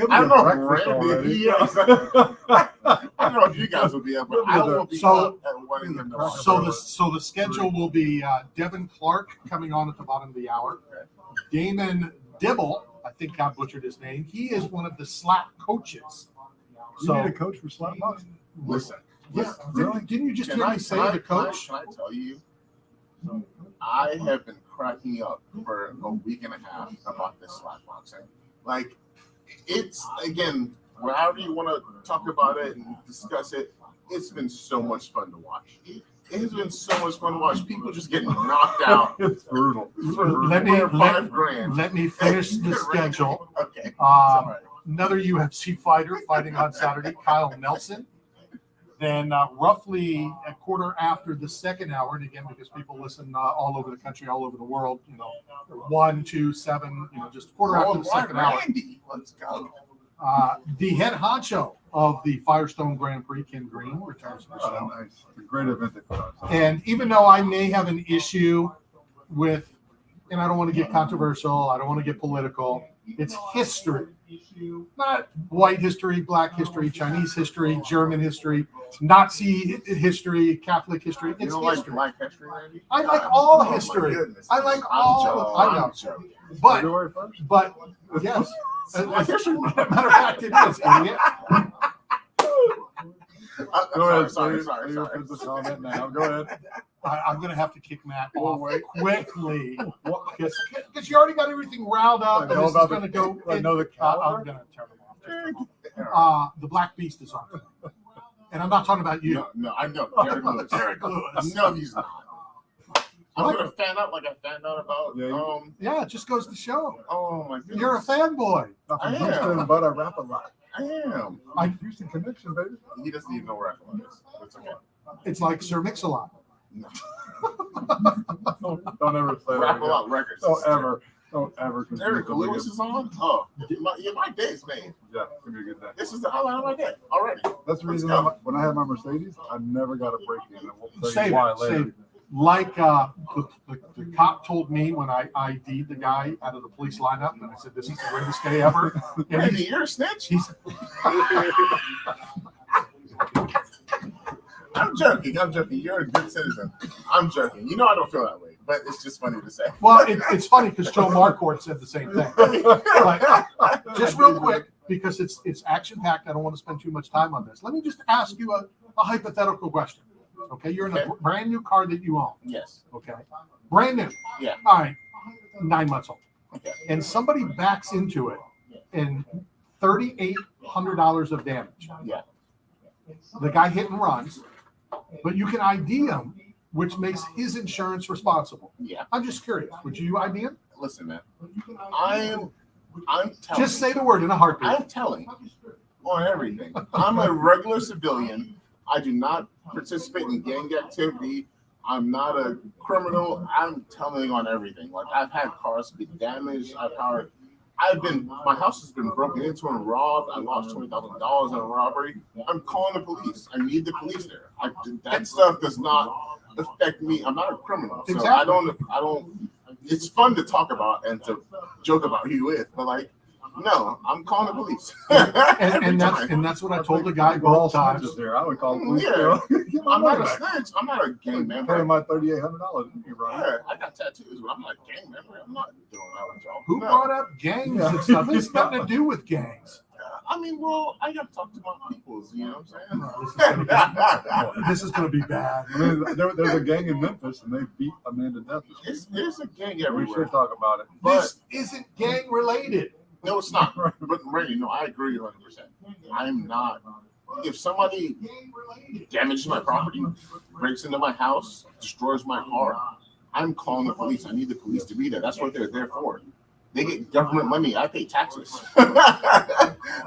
I don't know if Randy. Yes. I don't know if you guys will be up, but I will be up at 1 in the morning. So the schedule will be Devin Clark coming on at the bottom of the hour. Damon DIBBEL, I think I butchered his name. He is one of the slap coaches. You need a coach for slap boxing? Listen. Yeah, didn't you just hear me say the coach? Can I tell you? I have been cracking up for a week and a half about this slap boxing. Like, it's, again, however you want to talk about it and discuss it, it's been so much fun to watch. It has been so much fun to watch people just getting knocked out. It's brutal. Let me finish the schedule. Okay. Another UFC fighter fighting on Saturday, Kyle Nelson. Then roughly a quarter after the second hour, and again, because people listen all over the country, all over the world, 1, 2, 7, just a quarter after the second hour. Let's go. The head honcho of the Firestone Grand Prix, Ken Green, returns to the show. Nice. It's a great event. And even though I may have an issue with, and I don't want to get controversial, I don't want to get political, it's history. Not white history, black history, Chinese history, German history, Nazi history, Catholic history. It's you don't history. like black history, Randy? I like all history. I like all. I know. But yes. Matter of fact, it is, idiot. Go ahead. Sorry. Comment now. Go ahead. I'm going to have to kick Matt off quickly because you already got everything riled up. And this is going to go. I know the I'm going to turn him off. The Black Beast is on. And I'm not talking about you. No, I know. Derrick Lewis. No, he's not. I'm going to fan out like I found out about. Yeah, it just goes to show. Oh, my goodness. You're a fanboy. I am. But I rap a lot. I am. Houston connection, baby. He doesn't even know where I is. It's okay. It's like Sir Mix-a-Lot. No. Don't ever say Rap a lot records. Don't ever. Derrick Lewis is on? Oh, my day's made. Yeah, it's going to be a good day. This is the highlight of my day already. That's the reason when I had my Mercedes, I never got a break in. I won't tell you why later. Like the cop told me when I ID'd the guy out of the police lineup, and I said, "This is the greatest day ever." Randy, you're a snitch. I'm joking. You're a good citizen. I'm joking. You know I don't feel that way, but it's just funny to say. Well, it's funny because Joe Marquardt said the same thing. But just real quick, because it's action-packed, I don't want to spend too much time on this. Let me just ask you a hypothetical question. Okay, you're in a brand new car that you own. Yes. Okay, brand new. Yeah. All right, 9 months old. Okay. And somebody backs into it and $3,800 of damage. Yeah. The guy hit and runs, but you can ID him, which makes his insurance responsible. Yeah. I'm just curious. Would you ID him? Listen, man. I'm telling. Just say the word in a heartbeat. I'm telling on everything. I'm a regular civilian. I do not participate in gang activity. I'm not a criminal. I'm telling on everything. Like, I've had cars be damaged. My house has been broken into and robbed. I lost $20,000 in a robbery. I'm calling the police. I need the police there. That stuff does not affect me. I'm not a criminal. So exactly. I don't, it's fun to talk about and to joke about you with, but like, no, I'm calling the police. and that's what I told the guy both times. There, I would call the police. Yeah, I'm not a snitch. I'm not a gang member. Pay my $3,800. Yeah, I got tattoos, but I'm not a gang member. I'm not doing that with y'all. Who brought up gangs and stuff? It's nothing to do with gangs. I mean, well, I got to talk to my peoples. You know what I'm saying? This is going to be bad. I mean, there's a gang in Memphis, and they beat a man to death. There's a gang everywhere. We should talk about it. This isn't gang related. No, it's not. But Randy, no, I agree 100%. I'm not. If somebody damages my property, breaks into my house, destroys my car, I'm calling the police. I need the police to be there. That's what they're there for. They get government money. I pay taxes.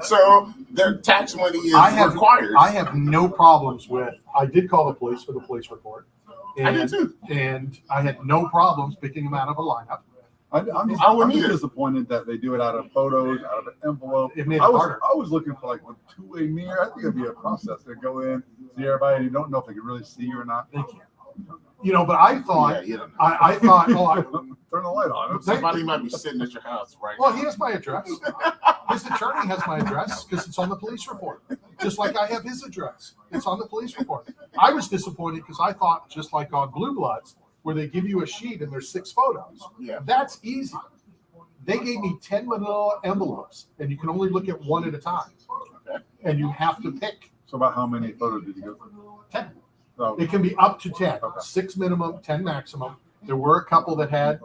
So their tax money is required. I have no problems with. I did call the police for the police report. I did too. And I had no problems picking them out of a lineup. I'm just disappointed that they do it out of photos, out of an envelope. It made it harder. I was looking for like a two-way mirror. I think it'd be a process to go in, see everybody, and you don't know if they can really see you or not. They can't. You know, but I thought, Yeah, you don't know. I thought, Turn the light on. Somebody might be sitting at your house right well, now. he has my address. His attorney has my address because it's on the police report. Just like I have his address. It's on the police report. I was disappointed because I thought, just like on Blue Bloods, where they give you a sheet and there's 6 photos. Yeah. That's easy. They gave me 10 manila envelopes, and you can only look at one at a time. Okay. And you have to pick So about how many photos did you go through? 10. So, It can be up to 10. Okay. 6 minimum, 10 maximum. There were a couple that had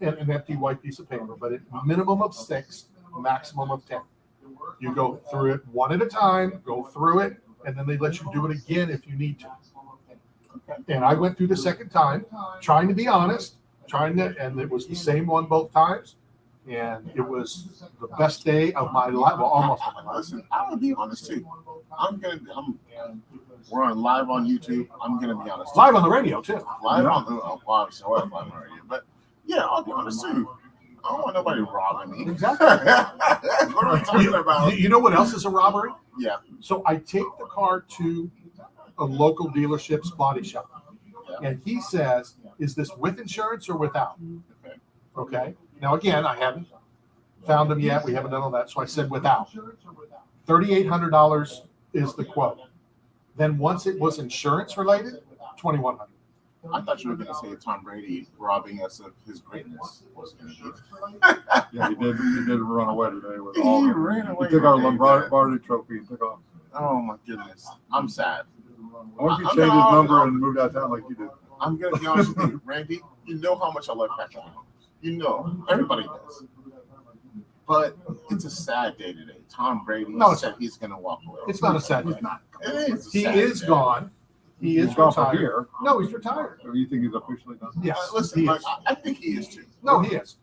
an empty white piece of paper, but a minimum of 6, maximum of 10. You go through it one at a time, go through it, and then they let you do it again if you need to. And I went through the second time, trying to be honest, and it was the same one both times. And it was the best day of my life, well, almost of my life. Listen, I'm gonna be honest too. We're on live on YouTube. I'm gonna be honest. Live on the radio, too. Live on the obviously live on the radio, but yeah, I'll be honest too. I don't want nobody robbing me. Exactly. What are we talking about? You know what else is a robbery? Yeah. So I take the car to a local dealership's body shop, and he says, "Is this with insurance or without?" Okay. Okay. Now again, I haven't found them yet. We haven't done all that, so I said without. $3,800 is the quote. Then once it was insurance related, $2,100. I thought you were going to say Tom Brady robbing us of his greatness was going to be. yeah, he did run away today with He all of ran it. away He took our today, Lombardi trophy and took off. Oh my goodness, I'm sad. I wonder if I'm he changed his not- number and moved out of town like you did. I'm going to be honest with you, Randy. You know how much I love Patrick Mahomes. You know, everybody does. But it's a sad day today. Tom Brady said he's going to walk away. It's not a sad day. It is. He is gone. He is He's gone from retired. here. No, he's retired. So you think he's officially done? Yes, Listen, he like, is. I think he is too. No, he is.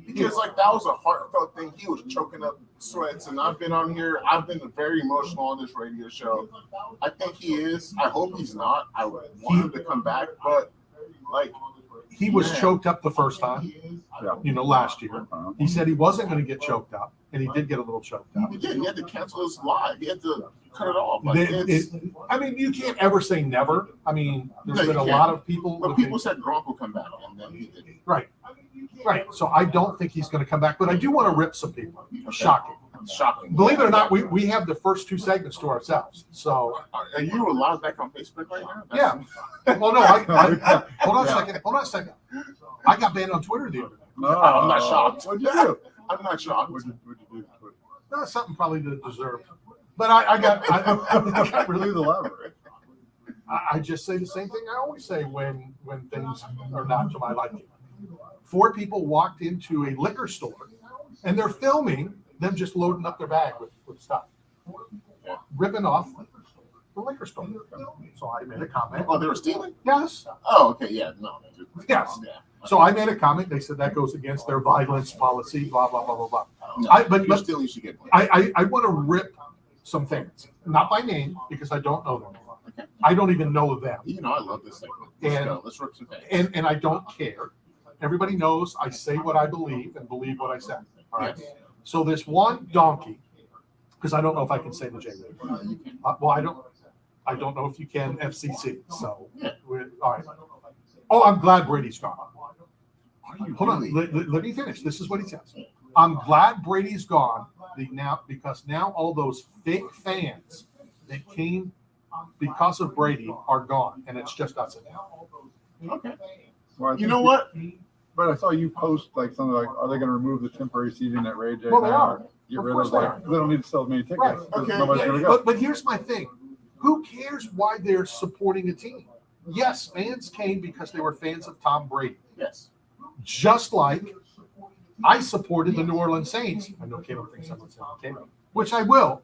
Because like that was a heartfelt thing. He was choking up sweats, and I've been on here. I've been very emotional on this radio show. I think he is. I hope he's not. I would want him to come back, but like He was Yeah. choked up the first time, Yeah. last year. He said he wasn't going to get choked up, and he did get a little choked up. he did. He had to cancel his live. He had to cut it off. Like, I mean, you can't ever say never. I mean, there's No, been you a can't. lot of people. but people said Gronk will come back, and then he didn't. Right. Right. So I don't think he's going to come back, but I do want to rip some people. Shocking. Shocking. Believe it or not, we have the first 2 segments to ourselves. So, Are you allowed back on Facebook right now? yeah. Well, no, hold on a second. Hold on a second. I got banned on Twitter the other day. No, I'm not shocked. What'd you do? I'm not shocked. What'd you do? That's something probably to deserve. But I got really. Please elaborate. I just say the same thing I always say when things are not to my liking. 4 people walked into a liquor store, and they're filming them just loading up their bag with stuff, ripping off the liquor store. So I made a comment. Oh, they were stealing? Yes. Oh, okay. Yeah. No. Yes. Yeah. So I made a comment. They said that goes against their violence policy, blah, blah, blah, blah, blah. No, But if you're stealing, you should get one. I want to rip some fans, not by name, because I don't know them. Okay. I don't even know them. You know, I love this segment. Let's And- go. Let's rip some things. And I don't care. Everybody knows I say what I believe and believe what I say. All right. Yes. So this one donkey, because I don't know if I can say the J word. You can. Well, I don't know if you can FCC. So Yeah. all right. Oh, I'm glad Brady's gone. Are you Hold on. really? Let me finish. This is what he says. I'm glad Brady's gone because now all those fake fans that came because of Brady are gone, and it's just us. Okay. Well, I You think know what? But I saw you post like something like, "Are they going to remove the temporary seating at Ray J?" Well, they now? are. Get Of rid course of they like are. they don't need to sell many tickets. Right. 'Cause Okay. Nobody's Yeah, going to go. but here's my thing. Who cares why they're supporting a team? Yes, fans came because they were fans of Tom Brady. Yes. Just like I supported the New Orleans Saints. I know Caleb thinks I'm saying Caleb, which I will.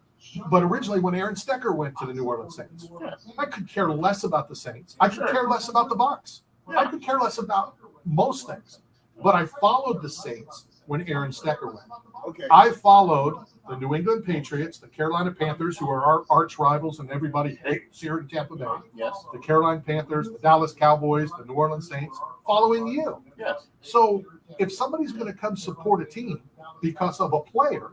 But originally, when Aaron Stecker went to the New Orleans Saints, Yes. I could care less about the Saints. I could care less about the Bucs. I could care less about most things. But I followed the Saints when Aaron Stecker went. Okay. I followed the New England Patriots, the Carolina Panthers, who are our arch rivals and everybody hates here in Tampa Bay, Yes. the Carolina Panthers, the Dallas Cowboys, the New Orleans Saints, following you. Yes. So if somebody's going to come support a team because of a player,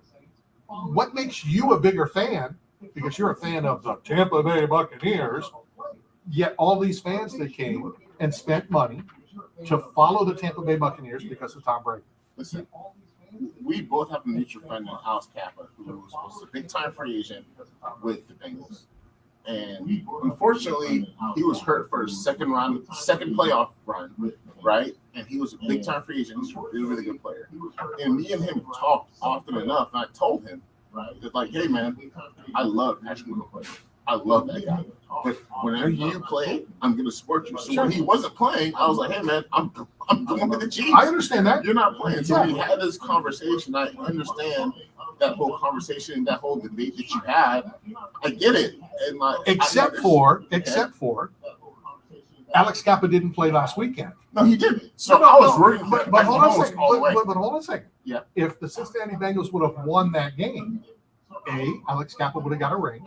what makes you a bigger fan? Because you're a fan of the Tampa Bay Buccaneers, yet all these fans that came and spent money to follow the Tampa Bay Buccaneers because of Tom Brady. Listen, we both have a mutual friend in Alex Kappa, who was a big-time free agent with the Bengals. And unfortunately, he was hurt for his second playoff run, right? And he was a big-time free agent. He's a really, really good player. And me and him talked often enough, and I told him, that like, hey, man, I love Patrick Mahomes. I love that guy. But whenever you play, I'm going to support you. So when he wasn't playing, I was like, hey, man, I'm going with the Chiefs. I understand that. You're not playing. So we had this conversation. I understand that whole conversation, that whole debate that you had. I get it. And like, except for Alex Kappa didn't play last weekend. No, he didn't. So I was rooting for but hold on a second. all the way. But hold on a second. Yeah. If the Cincinnati Bengals would have won that game, A, Alex Kappa would have got a ring.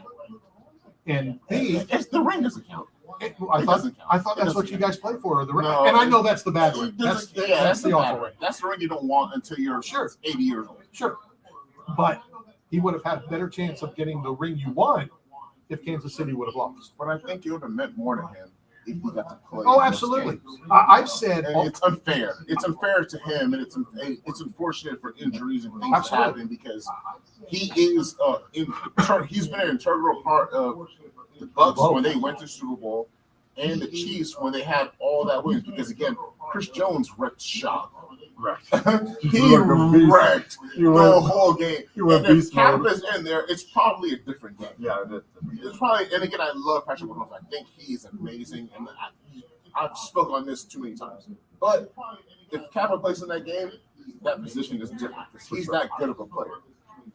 And B, It's the ring doesn't count. I thought that's what you guys play for, the ring. No, and I know that's the bad ring. That's the awful ring. That's the ring you don't want until you're 80 years old. Sure. But he would have had a better chance of getting the ring you want if Kansas City would have lost. But I think it would have meant more to him if he got to play. Oh, absolutely. I've said it's unfair. It's unfair to him, and it's unfortunate for injuries and things to happen because he is he's been an integral part of the Bucks when they went to Super Bowl and the Chiefs when they had all that wins. Because again, Chris Jones wrecked shop. He wrecked the whole game. And if Kappa's in there, it's probably a different game. Yeah, it's probably. And again, I love Patrick Mahomes. I think he's amazing, and I've spoken on this too many times. But if Kappa plays in that game, that position is different because he's that good of a player.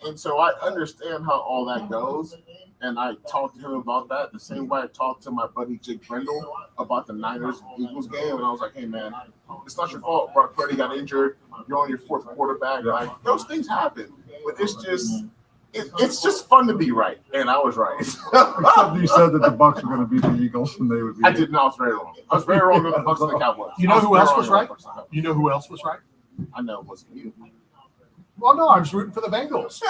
And so I understand how all that goes, and I talked to him about that the same way I talked to my buddy Jake Brendel about the Niners Eagles game, and I was like, hey man, it's not your fault. Brock Purdy got injured. You're on your fourth quarterback. Like those things happen, but it's just fun to be right, and I was right. Except you said that the Bucks were going to beat the Eagles, and they would. I did not. I was very wrong. I was very wrong with the Bucks and the Cowboys. You know who else was right? You know who else was right? I know it wasn't you. Well, no, I was rooting for the Bengals.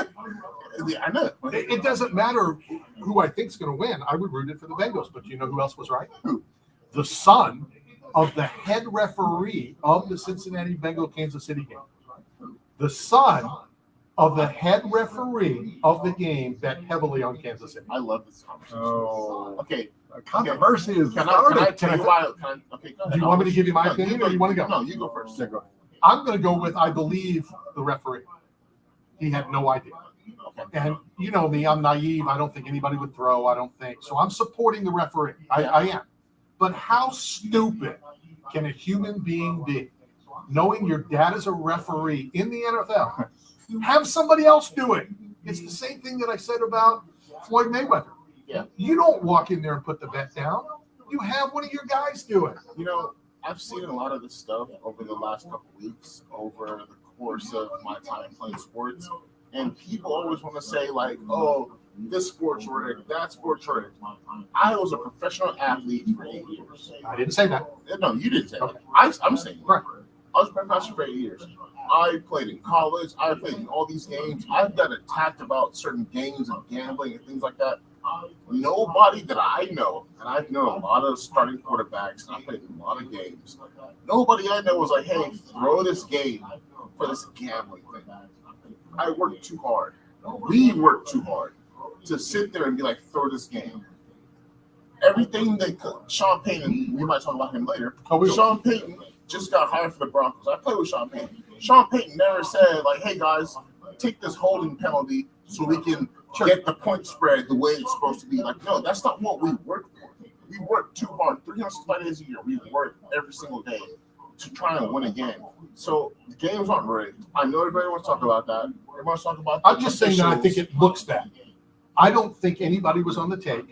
Yeah, I know. It doesn't matter who I think's going to win. I would root it for the Bengals. But you know who else was right? Who? The son of the head referee of the Cincinnati Bengal-Kansas City game. The son of the head referee of the game bet heavily on Kansas City. I love this conversation. Oh, okay. Controversy is. Can I tell you why? Okay, go ahead. Do you want me to give you my opinion, or you want to go? No, you go first. Yeah, go ahead. I'm going to go with I believe the referee. He had no idea. And you know me, I'm naive. I don't think anybody would throw. I don't think. So I'm supporting the referee. I am. But how stupid can a human being be, knowing your dad is a referee in the NFL, have somebody else do it? It's the same thing that I said about Floyd Mayweather. Yeah. You don't walk in there and put the bet down. You have one of your guys do it. You know, I've seen a lot of this stuff over the last couple weeks, over the course of my time playing sports, and people always want to say like, "Oh, this sport's rigged, that sport's rigged." I was a professional athlete for 8 years. I didn't say that. No, you didn't say Okay. that. I'm saying Right. I was a professional for 8 years. I played in college. I played in all these games. I've got attacked about certain games and gambling and things like that. Nobody that I know, and I've known a lot of starting quarterbacks, and I played in a lot of games. Nobody I know was like, hey, throw this game for this gambling thing. I worked too hard. We worked too hard to sit there and be like, throw this game. Everything that Sean Payton, we might talk about him later. Sean Payton just got hired for the Broncos. I played with Sean Payton. Sean Payton never said, like, hey, guys, take this holding penalty so we can get the point spread the way it's supposed to be. Like, no, that's not what we work for. We work too hard, 365 days a year. We work every single day to try and win a game. So the games aren't rigged. I know everybody wants to talk about that. Everybody wants to talk about I'm just saying that I think it looks bad. I don't think anybody was on the take.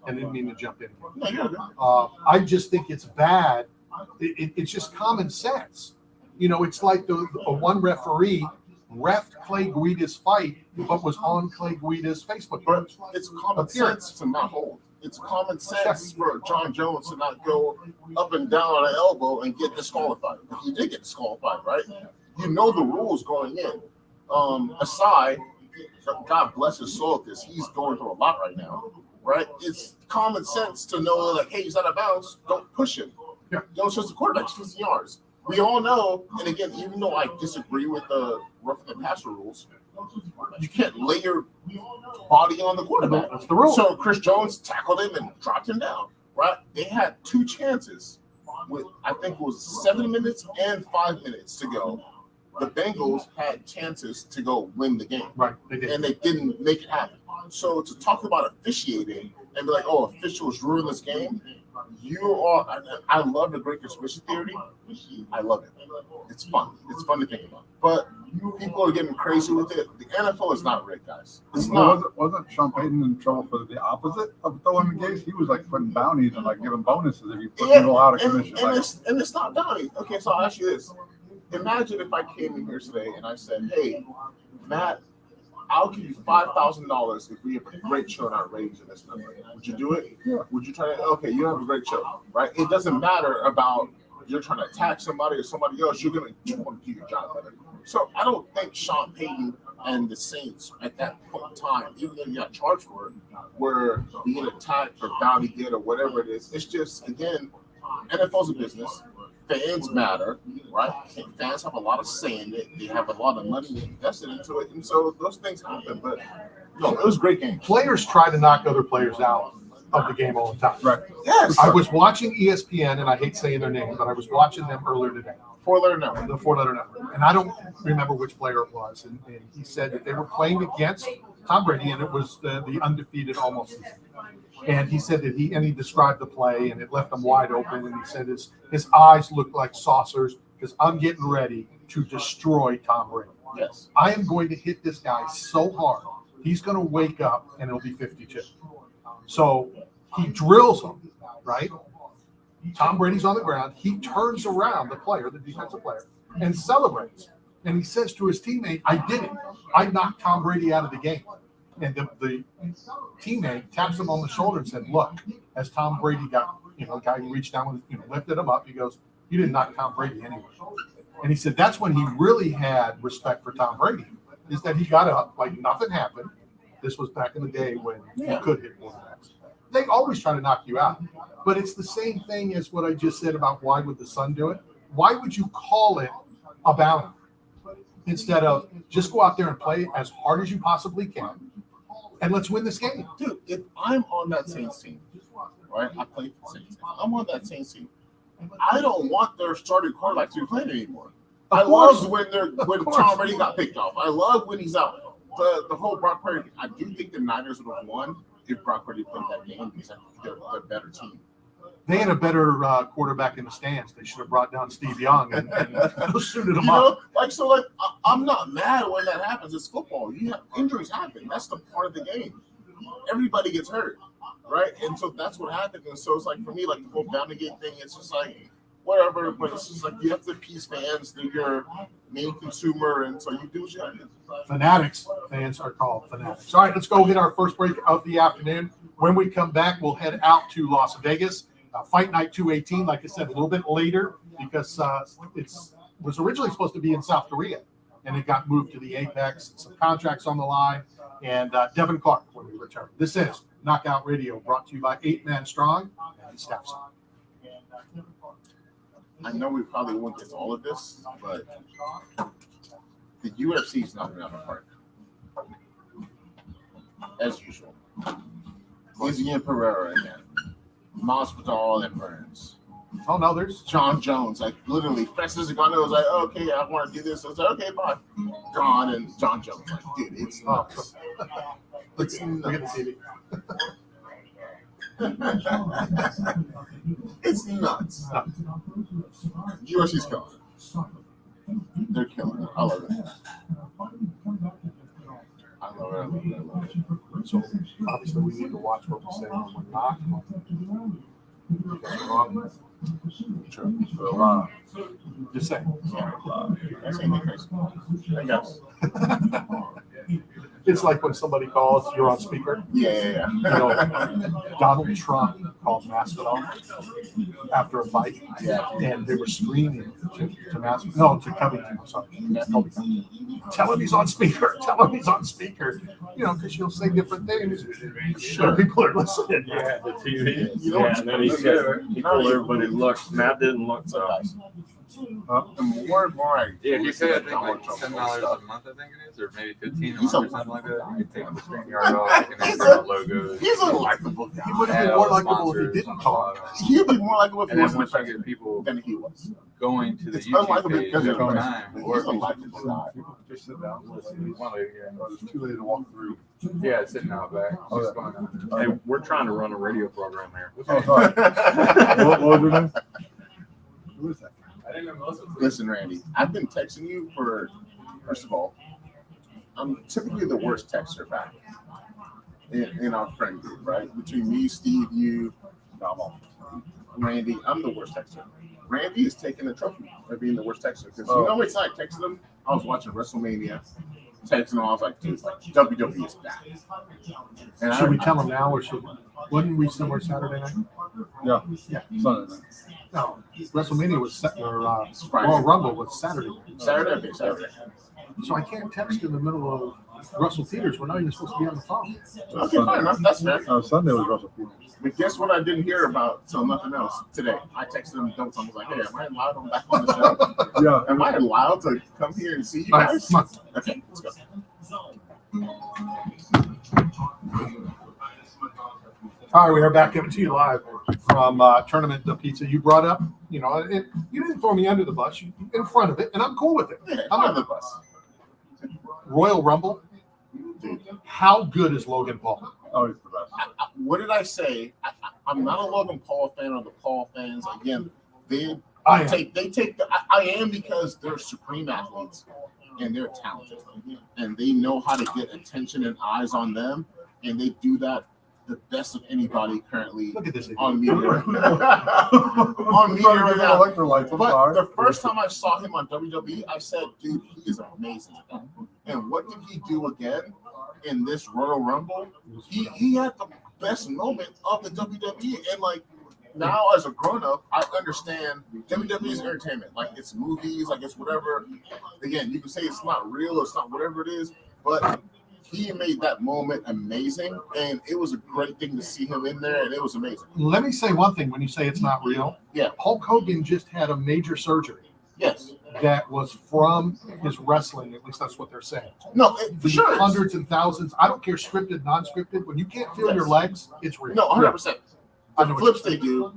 I didn't mean to jump in. No, you're good. I just think it's bad. It's just common sense. You know, it's like the one referee refed Clay Guida's fight, but was on Clay Guida's Facebook. But it's common sense to not hold. It's common sense for John Jones to not go up and down on an elbow and get disqualified. But he did get disqualified, right? You know the rules going in. Aside, God bless his soul because he's going through a lot right now, right? It's common sense to know, like, hey, he's out of bounds. Don't push him. Yeah. Don't trust the quarterback's 50 yards. We all know, and again, even though I disagree with the roughing the passer rules, you can't lay your body on the quarterback. That's the rule. So Chris Jones tackled him and dropped him down. Right? They had 2 chances with I think it was 7 minutes and 5 minutes to go. The Bengals had chances to go win the game. Right, they did. And they didn't make it happen. So to talk about officiating and be like, oh, officials ruined this game, I love the great conspiracy theory. I love it. It's fun. It's fun to think about. But people are getting crazy with it. The NFL is not rigged, guys. It's not. Wasn't Sean Payton in trouble for the opposite of throwing the case? He was like putting bounties and like giving bonuses if you put people out of commission. And it's not bounty. Okay, so I'll ask you this. Imagine if I came in here today and I said, hey, Matt, I'll give you $5,000 if we have a great show in our ratings in this number. Would you do it? Yeah. Would you try to? Okay, you have a great show, right? It doesn't matter about you're trying to attack somebody or somebody else. You want to do your job better. So I don't think Sean Payton and the Saints at that point in time, even though you got charged for it, were being attacked for bounty gate or whatever it is. It's just, again, NFL's a business. Fans matter, right? And fans have a lot of say in it. They have a lot of money invested into it. And so those things happen. But no, it was a great game. Players try to knock other players out of the game all the time. Right. Yes. I was watching ESPN, and I hate saying their name, but I was watching them earlier today. 4-letter number. The 4-letter network. And I don't remember which player it was. And he said that they were playing against Tom Brady, and it was the undefeated almost season. And he said that he described the play, and it left him wide open. And he said his eyes looked like saucers because I'm getting ready to destroy Tom Brady. Yes. I am going to hit this guy so hard, he's going to wake up and it'll be 52. So he drills him, right? Tom Brady's on the ground. He turns around the player, the defensive player, and celebrates. And he says to his teammate, I did it. I knocked Tom Brady out of the game. And the teammate taps him on the shoulder and said, look, as Tom Brady got, the guy who reached down and lifted him up, he goes, you didn't knock Tom Brady anyway. And he said that's when he really had respect for Tom Brady, is that he got up like nothing happened. This was back in the day when you could hit quarterbacks. They always try to knock you out. But it's the same thing as what I just said about why would the Sun do it? Why would you call it a bounty instead of just go out there and play as hard as you possibly can and let's win this game? Dude, if I'm on that Saints team, right? I play for the Saints. I'm on that Saints team. I don't want their starting quarterback to be playing anymore. I love when Tom Brady got picked off. I love when he's out. The whole Brock Purdy. I do think the Niners would have won if Brock Purdy played that game because they're a better team. They had a better quarterback in the stands. They should have brought down Steve Young and suited him up. I'm not mad when that happens. It's football. Injuries happen. That's the part of the game. Everybody gets hurt, right? And so that's what happened. And so it's like, for me, like the whole bounty gate thing, it's just like whatever. But it's just like you have to appease fans. They're your main consumer, and so you do what you have to do. Fanatics. Fans are called fanatics. All right, let's go hit our first break of the afternoon. When we come back, we'll head out to Las Vegas. Fight Night 218, like I said, a little bit later because it was originally supposed to be in South Korea, and it got moved to the Apex. Some contracts on the line, and Devin Clark when we return. This is Knockout Radio, brought to you by 8 Man Strong and Staff Song. I know we probably won't get to all of this, but the UFC is knocking out the park as usual. Izzy and Pereira again. Masvidal and Burns. Oh no, there's John Jones. Like literally, Francis Ngannou was like, oh, "Okay, I want to do this." I was like, "Okay, bye." Gone, and John Jones like, "Dude, it's nuts." It's nuts. It's nuts. UFC's killing it. They're killing it. I love it. I love it. so obviously we need to watch what we say when we're not. True. Just saying. That's crazy. I guess. It's like when somebody calls, you're on speaker. Yeah. You know, Donald Trump called Masvidal after a fight, and they were screaming to Covington. I'm sorry, Covington. Tell him he's on speaker. Tell him he's on speaker. You know, because you'll say different things. Sure, people are listening. Yeah, the TV. You know what's and then he told everybody, look, Matt didn't look so. The more and more I Yeah, if you listen pay, I to think Donald like Trump $10 stuff, a month, I think it is, or maybe 15 a He's month a- or something like that. You can take the StreamYard off, you can insert logos. he's a likable guy. He would have been more likable if he didn't call. He'd be more likable if he And then wasn't once you president get people than he was. going to the It's YouTube unlikely page because at of the time, president. or He's a likable guy. Just sit down. one way, yeah. Oh, it's too late to walk through. Yeah, sitting out back. Oh, Just yeah. going on. Hey, we're trying to run a radio program here. Oh, sorry. What was your name? Who is that? I didn't know most of them. Listen, Randy, I've been texting you for, first of all, I'm typically the worst texter back in our friend group, right? Between me, Steve, you, Randy, I'm the worst texter. Randy is taking the trophy of being the worst texter because you know how many times I texted him? I was watching WrestleMania, texting him, I was like, dude, like WWE is back. And Should we tell him now, or should we? Wasn't we somewhere Saturday night? Yeah. Yeah. Sunday night. No, WrestleMania was Friday. Royal Rumble was Saturday. Saturday, I think Saturday. So I can't text in the middle of Russell Peters. We're not even supposed to be on the phone. Okay, fine, that's fair. Sunday was Russell Peters. But guess what I didn't hear about till nothing else today? I texted him, don't tell him, I was like, hey, am I allowed? I'm back on the show. Yeah. Am I allowed to come here and see you All right, guys? come on. Okay, let's go. All right, we are back coming to you live from Tournament of Pizza. You brought up, you know, and you didn't throw me under the bus. You in front of it, and I'm cool with it. Yeah, I'm on the bus. Royal Rumble. Dude, How good is Logan Paul? Oh, he's the best. what did I say? I'm not a Logan Paul fan or the Paul fans. Again, they I am. take the. I am because they're supreme athletes and they're talented and they know how to get attention and eyes on them, and they do that the best of anybody currently Look at this. on media. On media right now. Electrolytes, I'm But sorry. the first time I saw him on WWE, I said, dude, he is amazing at that. And what did he do again in this Royal Rumble? He had the best moment of the WWE. And like now as a grown-up, I understand WWE is entertainment. Like it's movies, like it's whatever. Again, you can say it's not real or it's not whatever it is, but he made that moment amazing, and it was a great thing to see him in there, and it was amazing. Let me say one thing when you say it's not real. Yeah. Hulk Hogan just had a major surgery Yes. that was from his wrestling. At least that's what they're saying. No, for sure. Hundreds and thousands. I don't care, scripted, non-scripted. When you can't feel your legs, it's real. No, 100%. I The know what flips they do,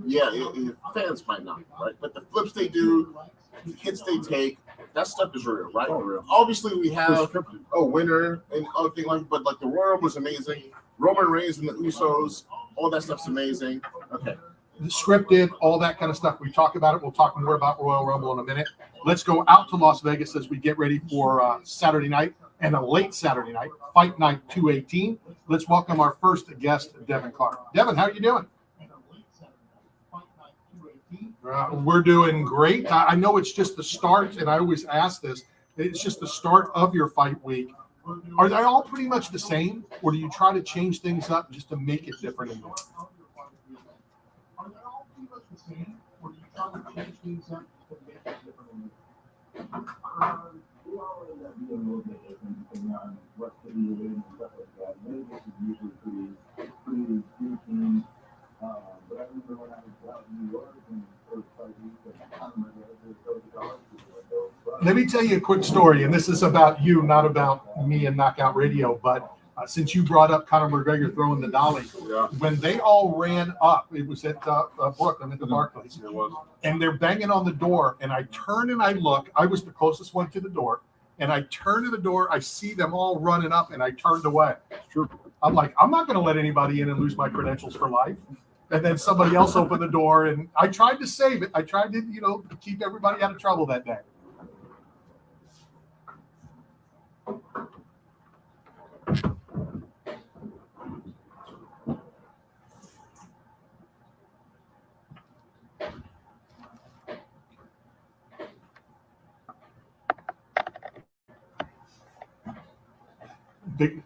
fans might not, right? But the flips they do, the hits they take, that stuff is real, right? Oh, real. Obviously, we have Scripted. winner and other thing like, but like the Royal was amazing. Roman Reigns and the Usos, all that stuff's amazing. Okay, The scripted, all that kind of stuff. We talk about it. We'll talk more about Royal Rumble in a minute. Let's go out to Las Vegas as we get ready for Saturday night and a late Saturday night, Fight Night 218. Let's welcome our first guest, Devin Clark. Devin, how are you doing? We're doing great. I know it's just the start, and I always ask this. It's just the start of your fight week. Are they all pretty much the same, or do you try to change things up just to make it different and more? Let me tell you a quick story, and this is about you, not about me and Knockout Radio, but since you brought up Conor McGregor throwing the dolly, Yeah. when they all ran up, it was at Brooklyn at the Barclays, It was. and they're banging on the door, and I turn and I look. I was the closest one to the door, and I turn to the door. I see them all running up, and I turned away. It's true. I'm like, I'm not going to let anybody in and lose my credentials for life. And then somebody else opened the door, and I tried to save it. I tried to, keep everybody out of trouble that day. bigger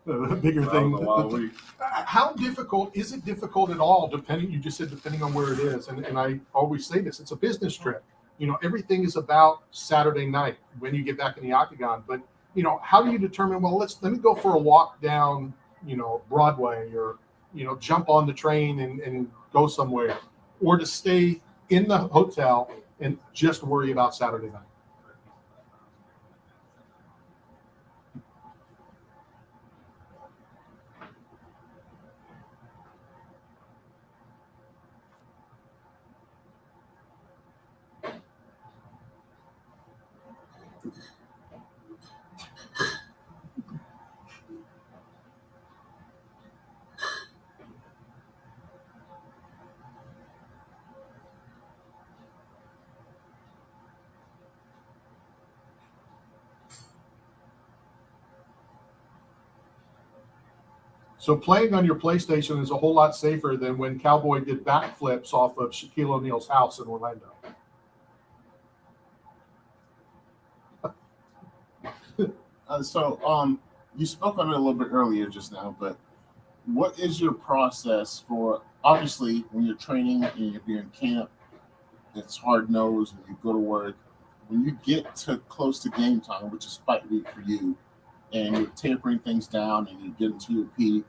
That thing. was a wild week. How difficult is it? Difficult at all? Depending, you just said depending on where it is, and I always say this: it's a business trip. You know, everything is about Saturday night when you get back in the octagon. But you know, how do you determine? Well, let me go for a walk down, you know, Broadway, or you know, jump on the train and go somewhere, or to stay in the hotel and just worry about Saturday night. So playing on your PlayStation is a whole lot safer than when Cowboy did backflips off of Shaquille O'Neal's house in Orlando. You spoke on it a little bit earlier just now, but what is your process for, obviously, when you're training and you're in camp, it's hard nosed and you go to work. When you get to close to game time, which is fight week for you, and you're tapering things down and you get into your peak,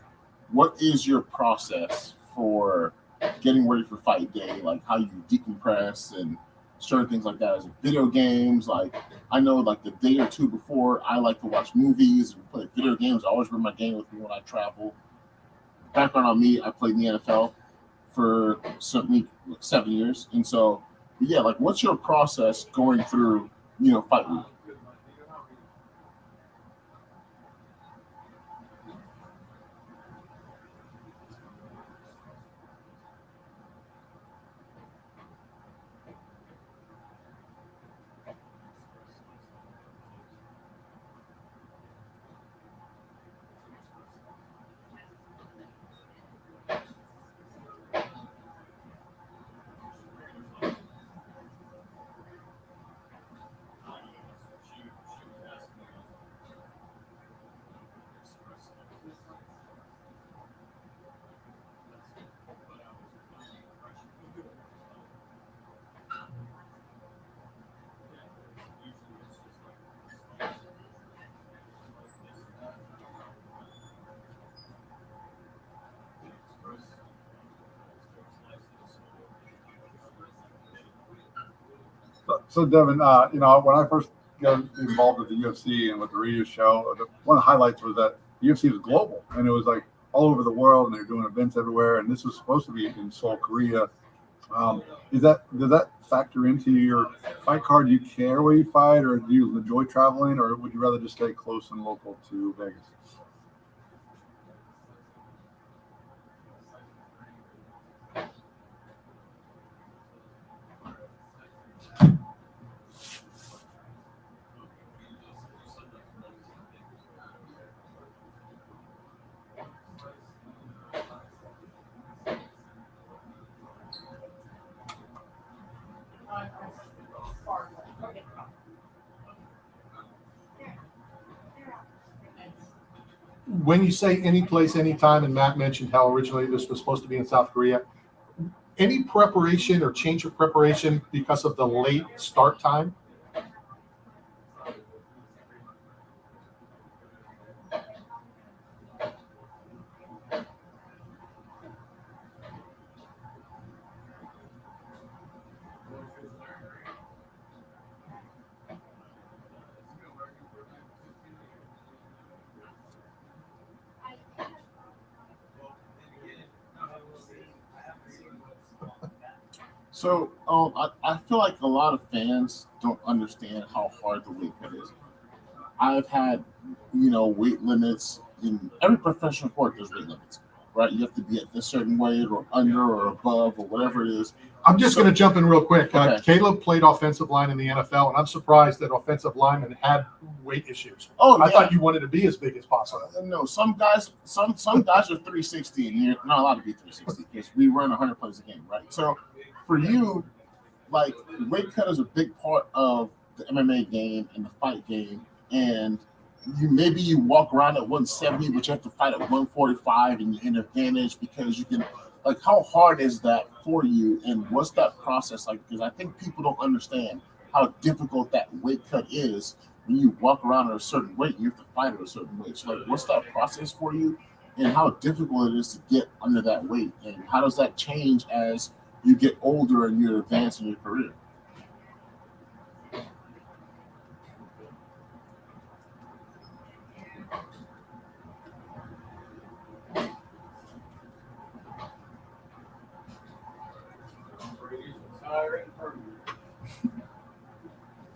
what is your process for getting ready for fight day? Like how you decompress and certain things like that. Is it video games? Like I know like the day or two before, I like to watch movies and play video games. I always bring my game with me when I travel. Background on me, I played in the NFL for 7 years. And so, yeah, like what's your process going through, you know, fight week? So Devin, you know, when I first got involved with the UFC and with the radio show, one of the highlights was that UFC was global, and it was like all over the world, and they're doing events everywhere. And this was supposed to be in Seoul, Korea. Does that factor into your fight card? Do you care where you fight, or do you enjoy traveling, or would you rather just stay close and local to Vegas? When you say any place, anytime, and Matt mentioned how originally this was supposed to be in South Korea, any preparation or change of preparation because of the late start time? So I feel like a lot of fans don't understand how hard the weight cut is. I've had, you know, weight limits in every professional sport. There's weight limits, right? You have to be at this certain weight or under or above or whatever it is. I'm just going to jump in real quick. Okay. Caleb played offensive line in the NFL, and I'm surprised that offensive linemen had weight issues. Oh, I yeah. thought you wanted to be as big as possible. No, some guys are 360, and you're not allowed to be 360 because we run 100 plays a game, right? So for you, like weight cut is a big part of the MMA game and the fight game, and maybe you walk around at 170, but you have to fight at 145 and you're in advantage because you can. Like, how hard is that for you, and what's that process like? Because I think people don't understand how difficult that weight cut is when you walk around at a certain weight. You have to fight at a certain weight. So, like, what's that process for you, and how difficult it is to get under that weight, and how does that change as you get older and you advance in your career?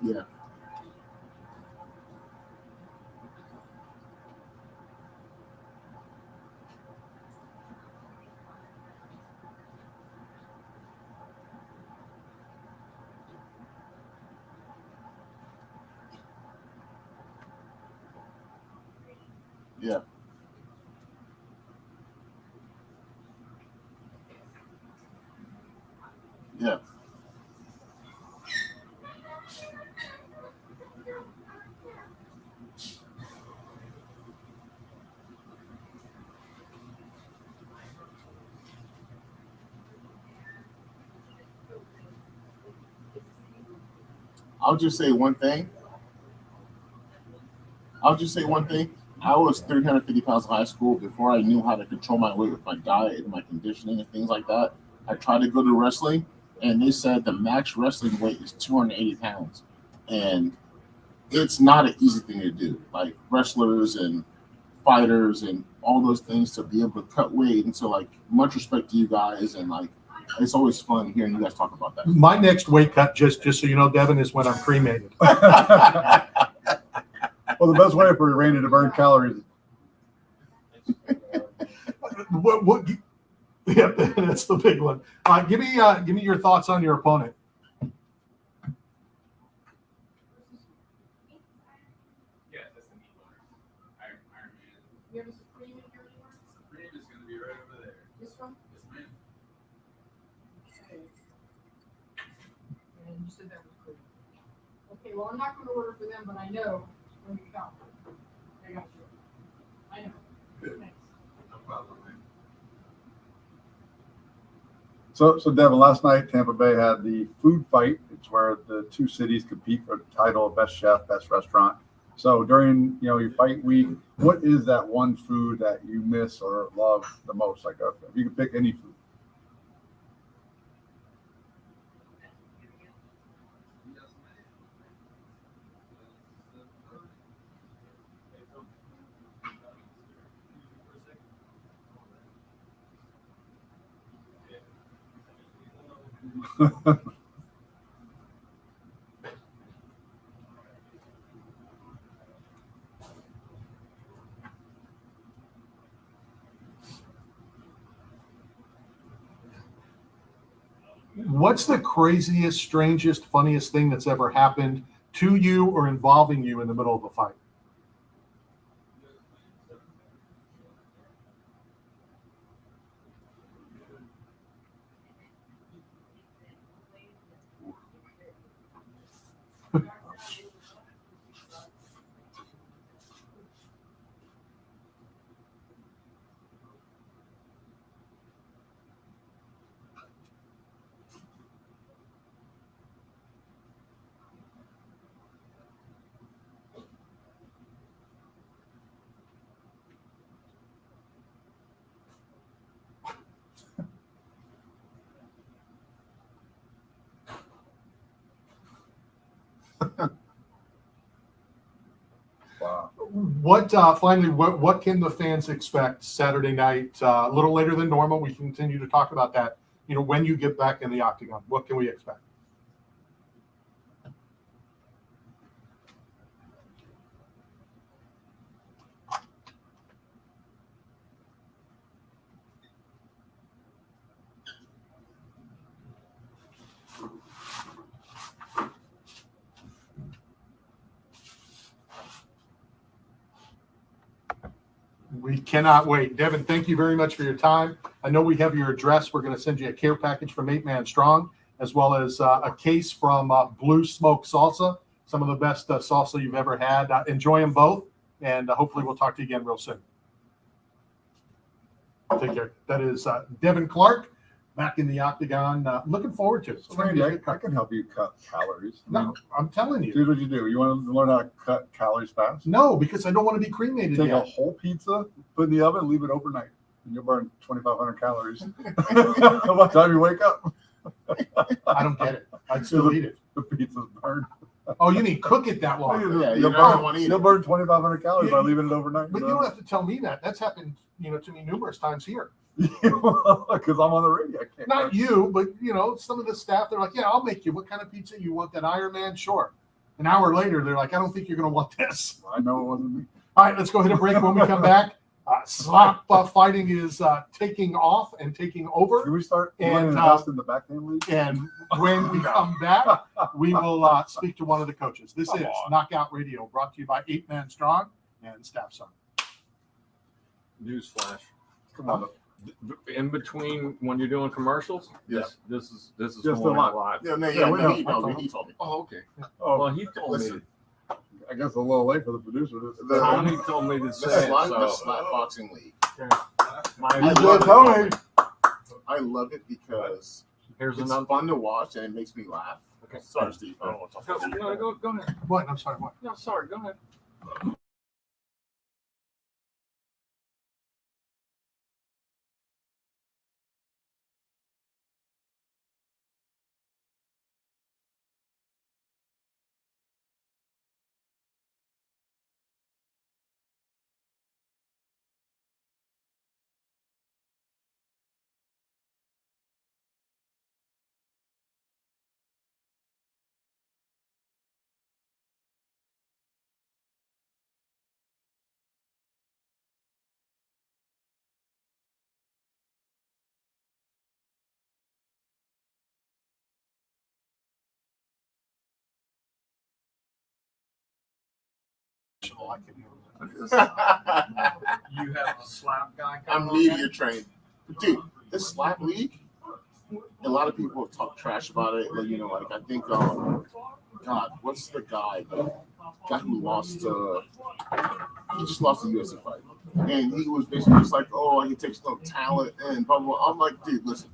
Yeah. Yeah. Yeah. I'll just say one thing. I was 350 pounds in high school before I knew how to control my weight with my diet and my conditioning and things like that. I tried to go to wrestling, and they said the max wrestling weight is 280 pounds. And it's not an easy thing to do. Like, wrestlers and fighters and all those things, to be able to cut weight. And so, like, much respect to you guys, and like, it's always fun hearing you guys talk about that. My next weight cut, just so you know, Devin, is when I'm cremated. Well, the best way for Randy to burn calories. Yeah, that's the big one. Give me your thoughts on your opponent. Yeah, that's the meat one. Iron Man. You have a Supreme in here anywhere? Supreme is going to be right over there. This one? Yes, ma'am. Okay. And you said that was good. Okay, well, I'm not going to order for them, but I know when you come. I got you. I know. Thanks. No problem, man. So Devin, last night Tampa Bay had the food fight. It's where the two cities compete for the title of best chef, best restaurant. So during your fight week, what is that one food that you miss or love the most? Like, if you could pick any food. What's the craziest, strangest, funniest thing that's ever happened to you or involving you in the middle of a fight? Wow. What can the fans expect Saturday night? A little later than normal. We continue to talk about that. When you get back in the octagon, what can we expect? We cannot wait. Devin, thank you very much for your time. I know we have your address. We're going to send you a care package from 8 Man Strong, as well as a case from Blue Smoke Salsa, some of the best salsa you've ever had. Enjoy them both. and hopefully we'll talk to you again real soon. Take care. That is Devin Clark back in the octagon. Looking forward to it. It's So gonna be Randy, a good I can help you cut calories. No, I'm telling you. Here's what you do. You want to learn how to cut calories fast? No, because I don't want to be cremated Take a yet. whole pizza, put it in the oven, leave it overnight, and you'll burn 2,500 calories by the time you wake up. I don't get it. I'd still eat it. The pizza's burned. Oh, you mean cook it that long? Yeah, you'll don't want to eat you'll it. burn 2,500 calories by leaving it overnight. But you don't have to tell me that. That's happened, to me numerous times here. Because I'm on the radio. I can't. Not you, but some of the staff. They're like, "Yeah, I'll make you. What kind of pizza you want? That Iron Man? Sure." An hour later, they're like, "I don't think you're going to want this." I know it wasn't me. All right, let's go ahead and break. When we come back, slap fighting is taking off and taking over. Can we start And, invest in the backhand league? And when we come back, we will speak to one of the coaches. This is Knockout Radio, brought to you by 8 Man Strong and Staff Son. Newsflash. Come on. In between when you're doing commercials, Yes. this is Just going a on lot. live. Yeah, Yeah, we know. he told me. Oh, okay. Oh, Well, he told Listen. me. I guess a little late for the producer. The- Tony told me to The say it. slap So boxing league. my, I You love did tell me. it. I love it because here's it's another. fun to watch and it makes me laugh. Okay. Sorry, Steve. I don't want to talk Go, about no, go ahead. What? I'm sorry. What? No, sorry. Go ahead. I can hear it. You have a slap guy I'm coming on media trained. But dude, this slap league, a lot of people talk trash about it. Like I think, God, what's the guy? The guy who lost, he just lost the UFC fight. And he was basically just like, oh, he takes no talent and blah, blah, blah. I'm like, dude, listen,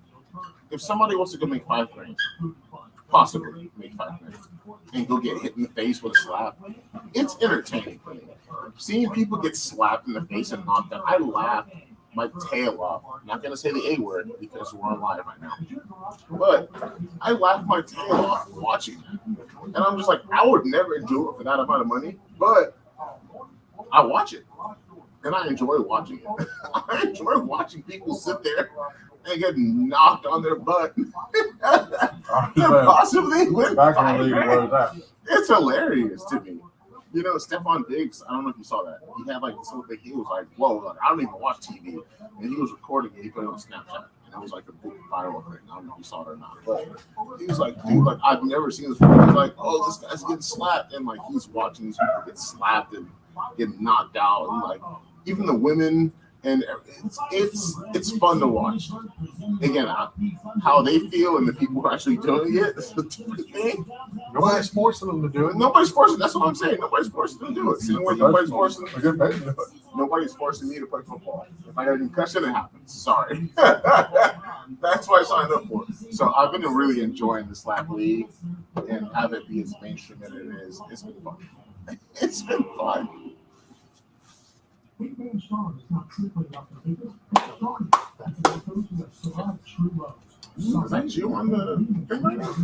if somebody wants to go make $5,000, possibly make $5,000, and go get hit in the face with a slap, it's entertaining for me. Seeing people get slapped in the face and knocked out, I laugh my tail off. I'm not going to say the A word because we're on live right now. But I laugh my tail off watching it. And I'm just like, I would never do it for that amount of money, but I watch it. And I enjoy watching it. I enjoy watching people sit there and get knocked on their butt. Possibly win Back in the league, where is that? It's hilarious to me. Stephon Diggs, I don't know if you saw that. He had like so big, he was like, whoa, like, I don't even watch TV. And he was recording it, he put it on Snapchat. And it was like a big viral thing. I don't know if you saw it or not. But he was like, dude, like I've never seen this before. He's like, oh, this guy's getting slapped. And like he's watching these people get slapped and get knocked out. And like even the women, and it's fun to watch. Again, how they feel and the people who are actually doing it is a different thing. Nobody's forcing them to do it. Nobody's forcing. That's what I'm saying. Nobody's forcing them to do it. Same way nobody's forcing. I get paid to do it. Nobody's forcing me to play football. If I got a concussion, it happens. Sorry. That's why I signed up for it. So I've been really enjoying the slap league and have it be as mainstream as it is. It's been fun. It's been fun. Is that you on the thing right now?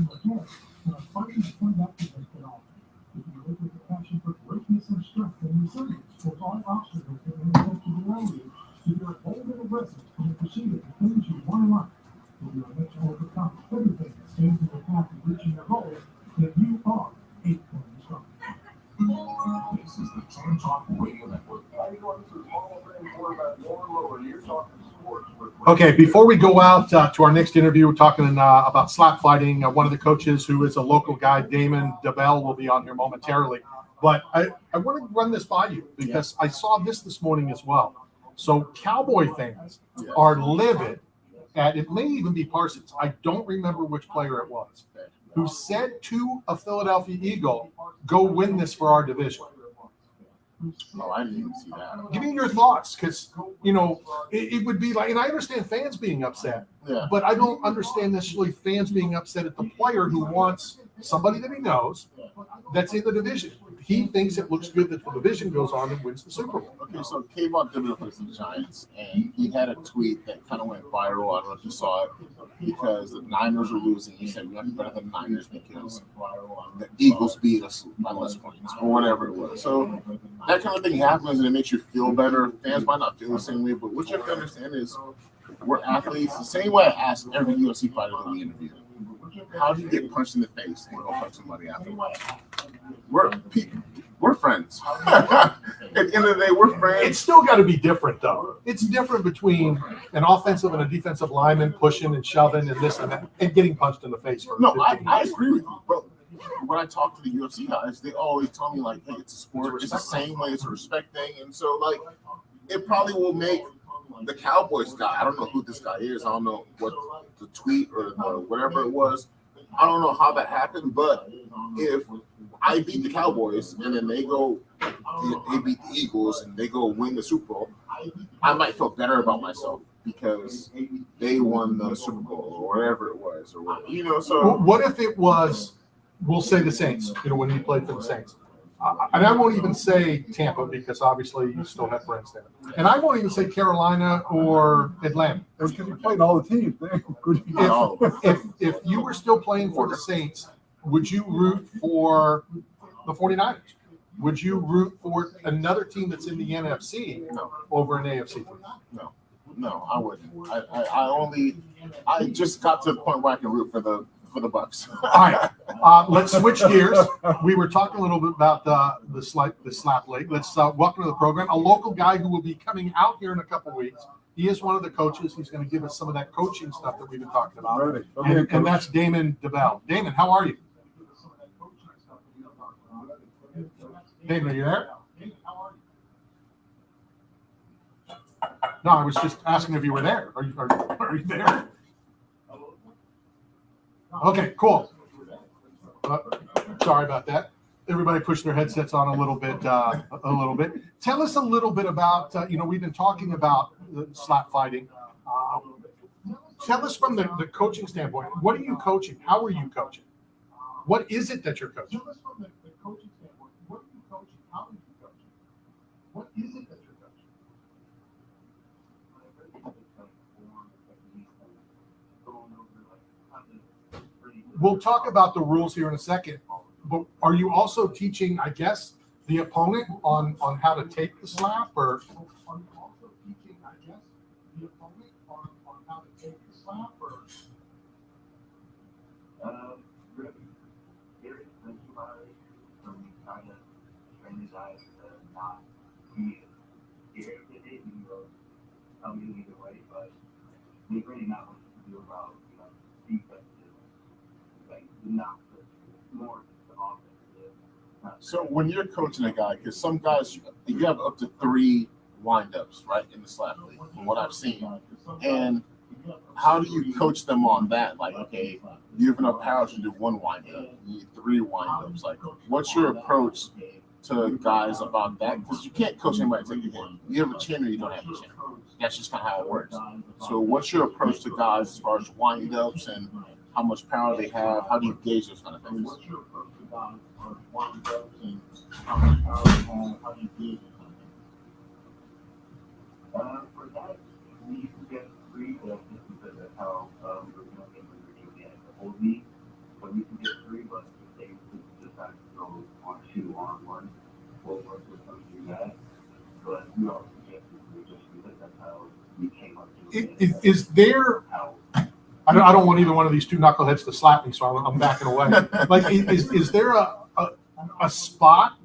Okay, before we go out to our next interview, we're talking about slap fighting. One of the coaches, who is a local guy, Damien DIBBELL, will be on here momentarily. But I want to run this by you because I saw this morning as well. So Cowboy fans are livid at, it may even be Parsons, I don't remember which player it was, who said to a Philadelphia Eagle, go win this for our division. Oh, I didn't even see that. Give me your thoughts, because it would be like, and I understand fans being upset, Yeah. but I don't understand necessarily fans being upset at the player who wants somebody that he knows that's in the division. He thinks it looks good that the division goes on and wins the Super Bowl. Okay, so Kayvon Thibodeau plays for the Giants, and he had a tweet that kind of went viral. I don't know if you saw it, because the Niners were losing. He said, "We have to be better than the Niners because the Eagles beat us by less points," or whatever it was. So that kind of thing happens, and it makes you feel better. Fans might not feel the same way, but what you have to understand is we're athletes. The same way I ask every UFC fighter that we interview, how do you get punched in the face and go punch somebody afterwards? We're friends. At the end of the day, we're friends. It's still got to be different, though. It's different between an offensive and a defensive lineman pushing and shoving and this and that, and getting punched in the face. For No, 15 I minutes. agree with you. But when I talk to the UFC guys, they always tell me, like, hey, it's a sport. It's the same way. It's a respect thing. And so, like, it probably will make the Cowboys guy, I don't know who this guy is. I don't know what the tweet or whatever it was. I don't know how that happened. But if I beat the Cowboys and then they beat the Eagles and they go win the Super Bowl, I might feel better about myself because they won the Super Bowl or whatever it was, or whatever, so What if it was, we'll say the Saints, when he played for the Saints. And I won't even say Tampa because obviously you still have friends there. And I won't even say Carolina or Atlanta. Because you played all the teams. If you were still playing for the Saints, would you root for the 49ers? Would you root for another team that's in the NFC over an AFC team? No, I wouldn't. I just got to the point where I can root for the Bucks. All right, let's switch gears. We were talking a little bit about the slap league. Let's welcome to the program a local guy who will be coming out here in a couple of weeks. He is one of the coaches. He's going to give us some of that coaching stuff that we've been talking about. Ready. And that's Damon DeBell. Damon, how are you? Damon, are you there? No, I was just asking if you were there. Are you there? Okay, cool. Sorry about that. Everybody pushed their headsets on a little bit. Tell us a little bit about, we've been talking about the slap fighting. Tell us from the coaching standpoint, what are you coaching? How are you coaching? What is it that you're coaching? Tell us from the coaching standpoint, what are you coaching? How are you coaching? What is it that you're coaching? We'll talk about the rules here in a second, but are you also teaching, I guess, the opponent on how to take the slap, or? Are you also teaching, I guess, the opponent on how to take the slap, or? Really, there is plenty of violations from trying to train the guys to not be scared that they can go either way, but there's really not much to do about, defensive, not more the offensive. So when you're coaching a guy, because some guys, you have up to 3 windups, right, in the slap league, from what I've seen. And how do you coach them on that? Like, okay, you have enough power to do 1 windup, you need 3 windups. Like, what's your approach to guys about that? Because you can't coach anybody to take a hit. You have a chin or you don't have a chin. That's just kind of how it works. So what's your approach to guys as far as windups and how much power they have? How do you gauge those kind of things? For that, we used to get 3 just because of how we're going to get the whole league. But we can get 3, but if they decide to go on 2 on 1, we'll work with them to do that. But we also get 3 just because that's how we came up to it. Is there? I don't want either one of these 2 knuckleheads to slap me, so I'm backing away. Like, is there a spot,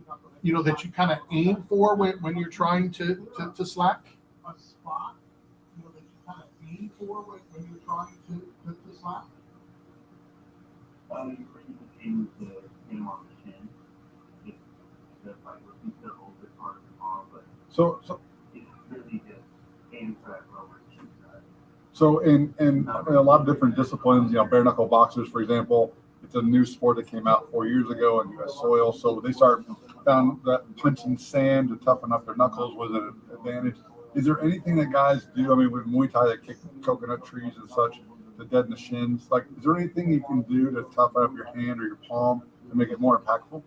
that you kind of aim for when you're trying to slap? A spot, that you kind of aim for when you're trying to slap? You pretty much aim to get him on the chin. Just like looking to hold it part of the arm, but So it's really just aim for that lower chin side. So in a lot of different disciplines, bare knuckle boxers, for example, It's a new sport that came out 4 years ago in U.S. soil. So they found that punching sand to toughen up their knuckles was an advantage. Is there anything that guys do? I mean, with Muay Thai, they kick coconut trees and such to deaden the shins. Like, is there anything you can do to toughen up your hand or your palm to make it more impactful?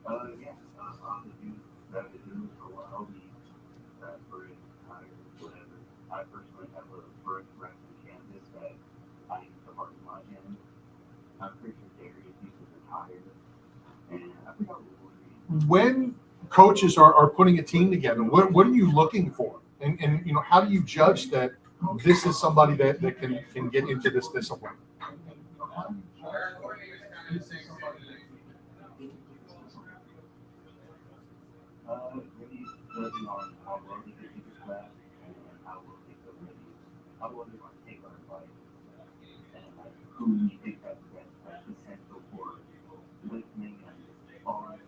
Yeah, obviously, that is for a while. For it, whatever. I personally have a brick wrestling canvas that I use to harden my hand. I'm pretty sure DERRICK uses a tire, and I forgot what we're When coaches are putting a team together, what are you looking for? And you know, how do you judge that this is somebody that can get into this discipline? really judging on how well they can take a class and how well they feel ready. How well they want to take our advice, and like who you think has the best potential for listening and following.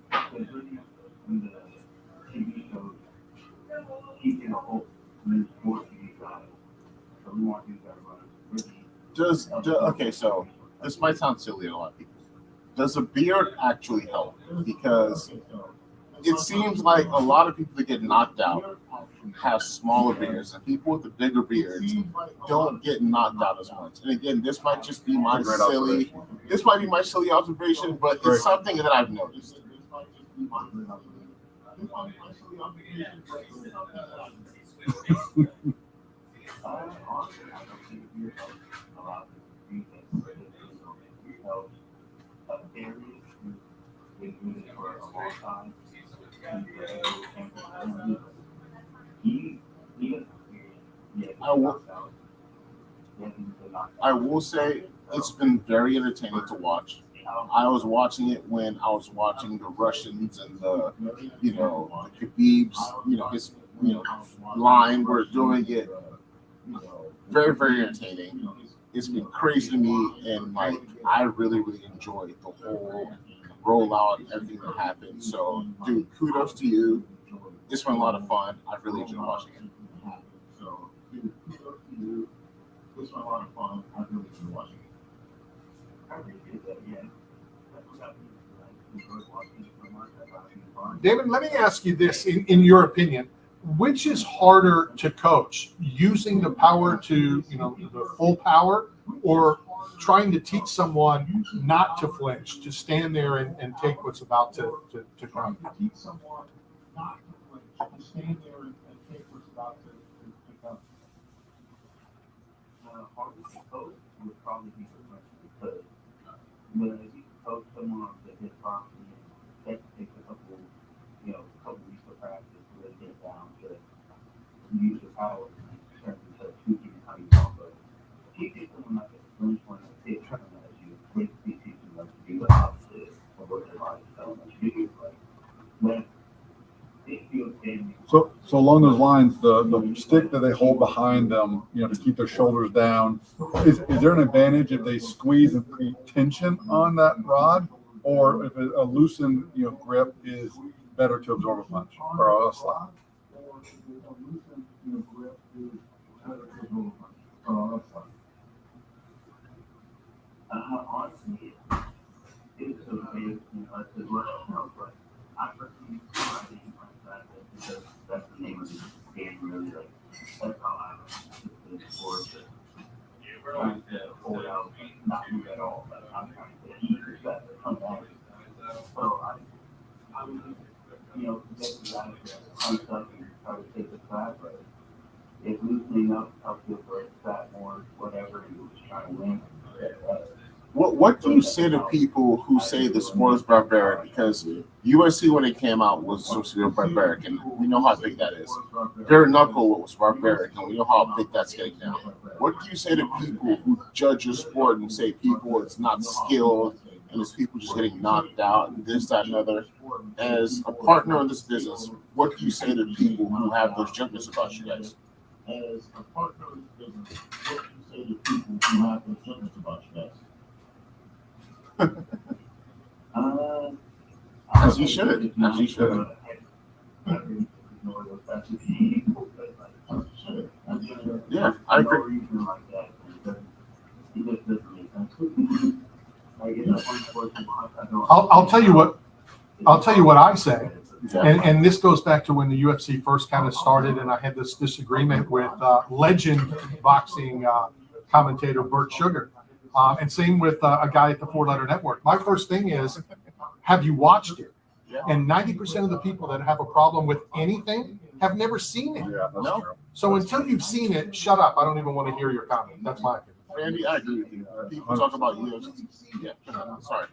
Because really, when the TV shows keeping a whole new sport to you guys, so we want you guys to really. Okay, so this might sound silly to a lot of people. Does a beard actually help? Because it seems like a lot of people that get knocked out have smaller beards, and people with the bigger beards don't get knocked out as much. And again, this might just be my silly observation, but it's something that I've noticed. I will say it's been very entertaining to watch. I was watching it when I was watching the Russians and the Khabib's, his, line were doing it. Very, very entertaining. It's been crazy to me, and like I really, really enjoyed the whole rollout and everything that happened. So, dude, kudos to you. It's been a lot of fun. I really enjoyed watching it. So, dude, kudos to you. It's been a lot of fun. I really enjoyed watching it. David, let me ask you this: in your opinion, which is harder to coach, using the power to, the full power, or trying to teach someone not to flinch, to stand there and take what's about to come? Teach someone not to flinch, to stand there and take what's about to come. Hardest to coach would probably be the question, because if you coach someone on the hip hop, that takes a couple weeks of practice to really get down to use your power in terms of tweaking how you talk. But if you get someone like a flinch one that takes something that you basically teach them to do the opposite of what their body's telling them to do, when they feel damaged. So along those lines, the stick that they hold behind them, to keep their shoulders down, is there an advantage if they squeeze and create tension on that rod, or if a loosened grip is better to absorb a punch or a slap? Honestly, it's so big, as well, but I personally think that because that's the name of the game, really, like, that's how I like the sport, trying to hold out, not move at all, but I'm trying to eat that come back. So I would, get the guys to punch up and try to take the flat, but if loosening up helps you break fat more, whatever, and you're just trying to win. What do you say to people who say the sport is barbaric? Because USC, when it came out, was supposed to be barbaric, and we know how big that is. Bare knuckle was barbaric, and we know how big that's getting now. What do you say to people who judge your sport and say it's not skilled, and it's people just getting knocked out, and this, that, and other? As a partner in this business, what do you say to people who have those judgments about you guys? As a partner in this business, what do you say to people who have those judgments about you guys? As you should. As you should. Yeah, I agree. No reason like that. It just doesn't make sense. Like, it's a unfortunate loss. I don't- I'll tell you what. I'll tell you what I say. Yeah. And this goes back to when the UFC first kind of started, and I had this disagreement with legend boxing commentator Bert Sugar, and same with a guy at the Four Letter Network. My first thing is, have you watched it? Yeah. And 90% of the people that have a problem with anything have never seen it. Yeah, that's No. true. So until you've seen it, shut up. I don't even want to hear your comment. That's my opinion. Randy, I agree with you. People talk about UFC. Yeah, sorry.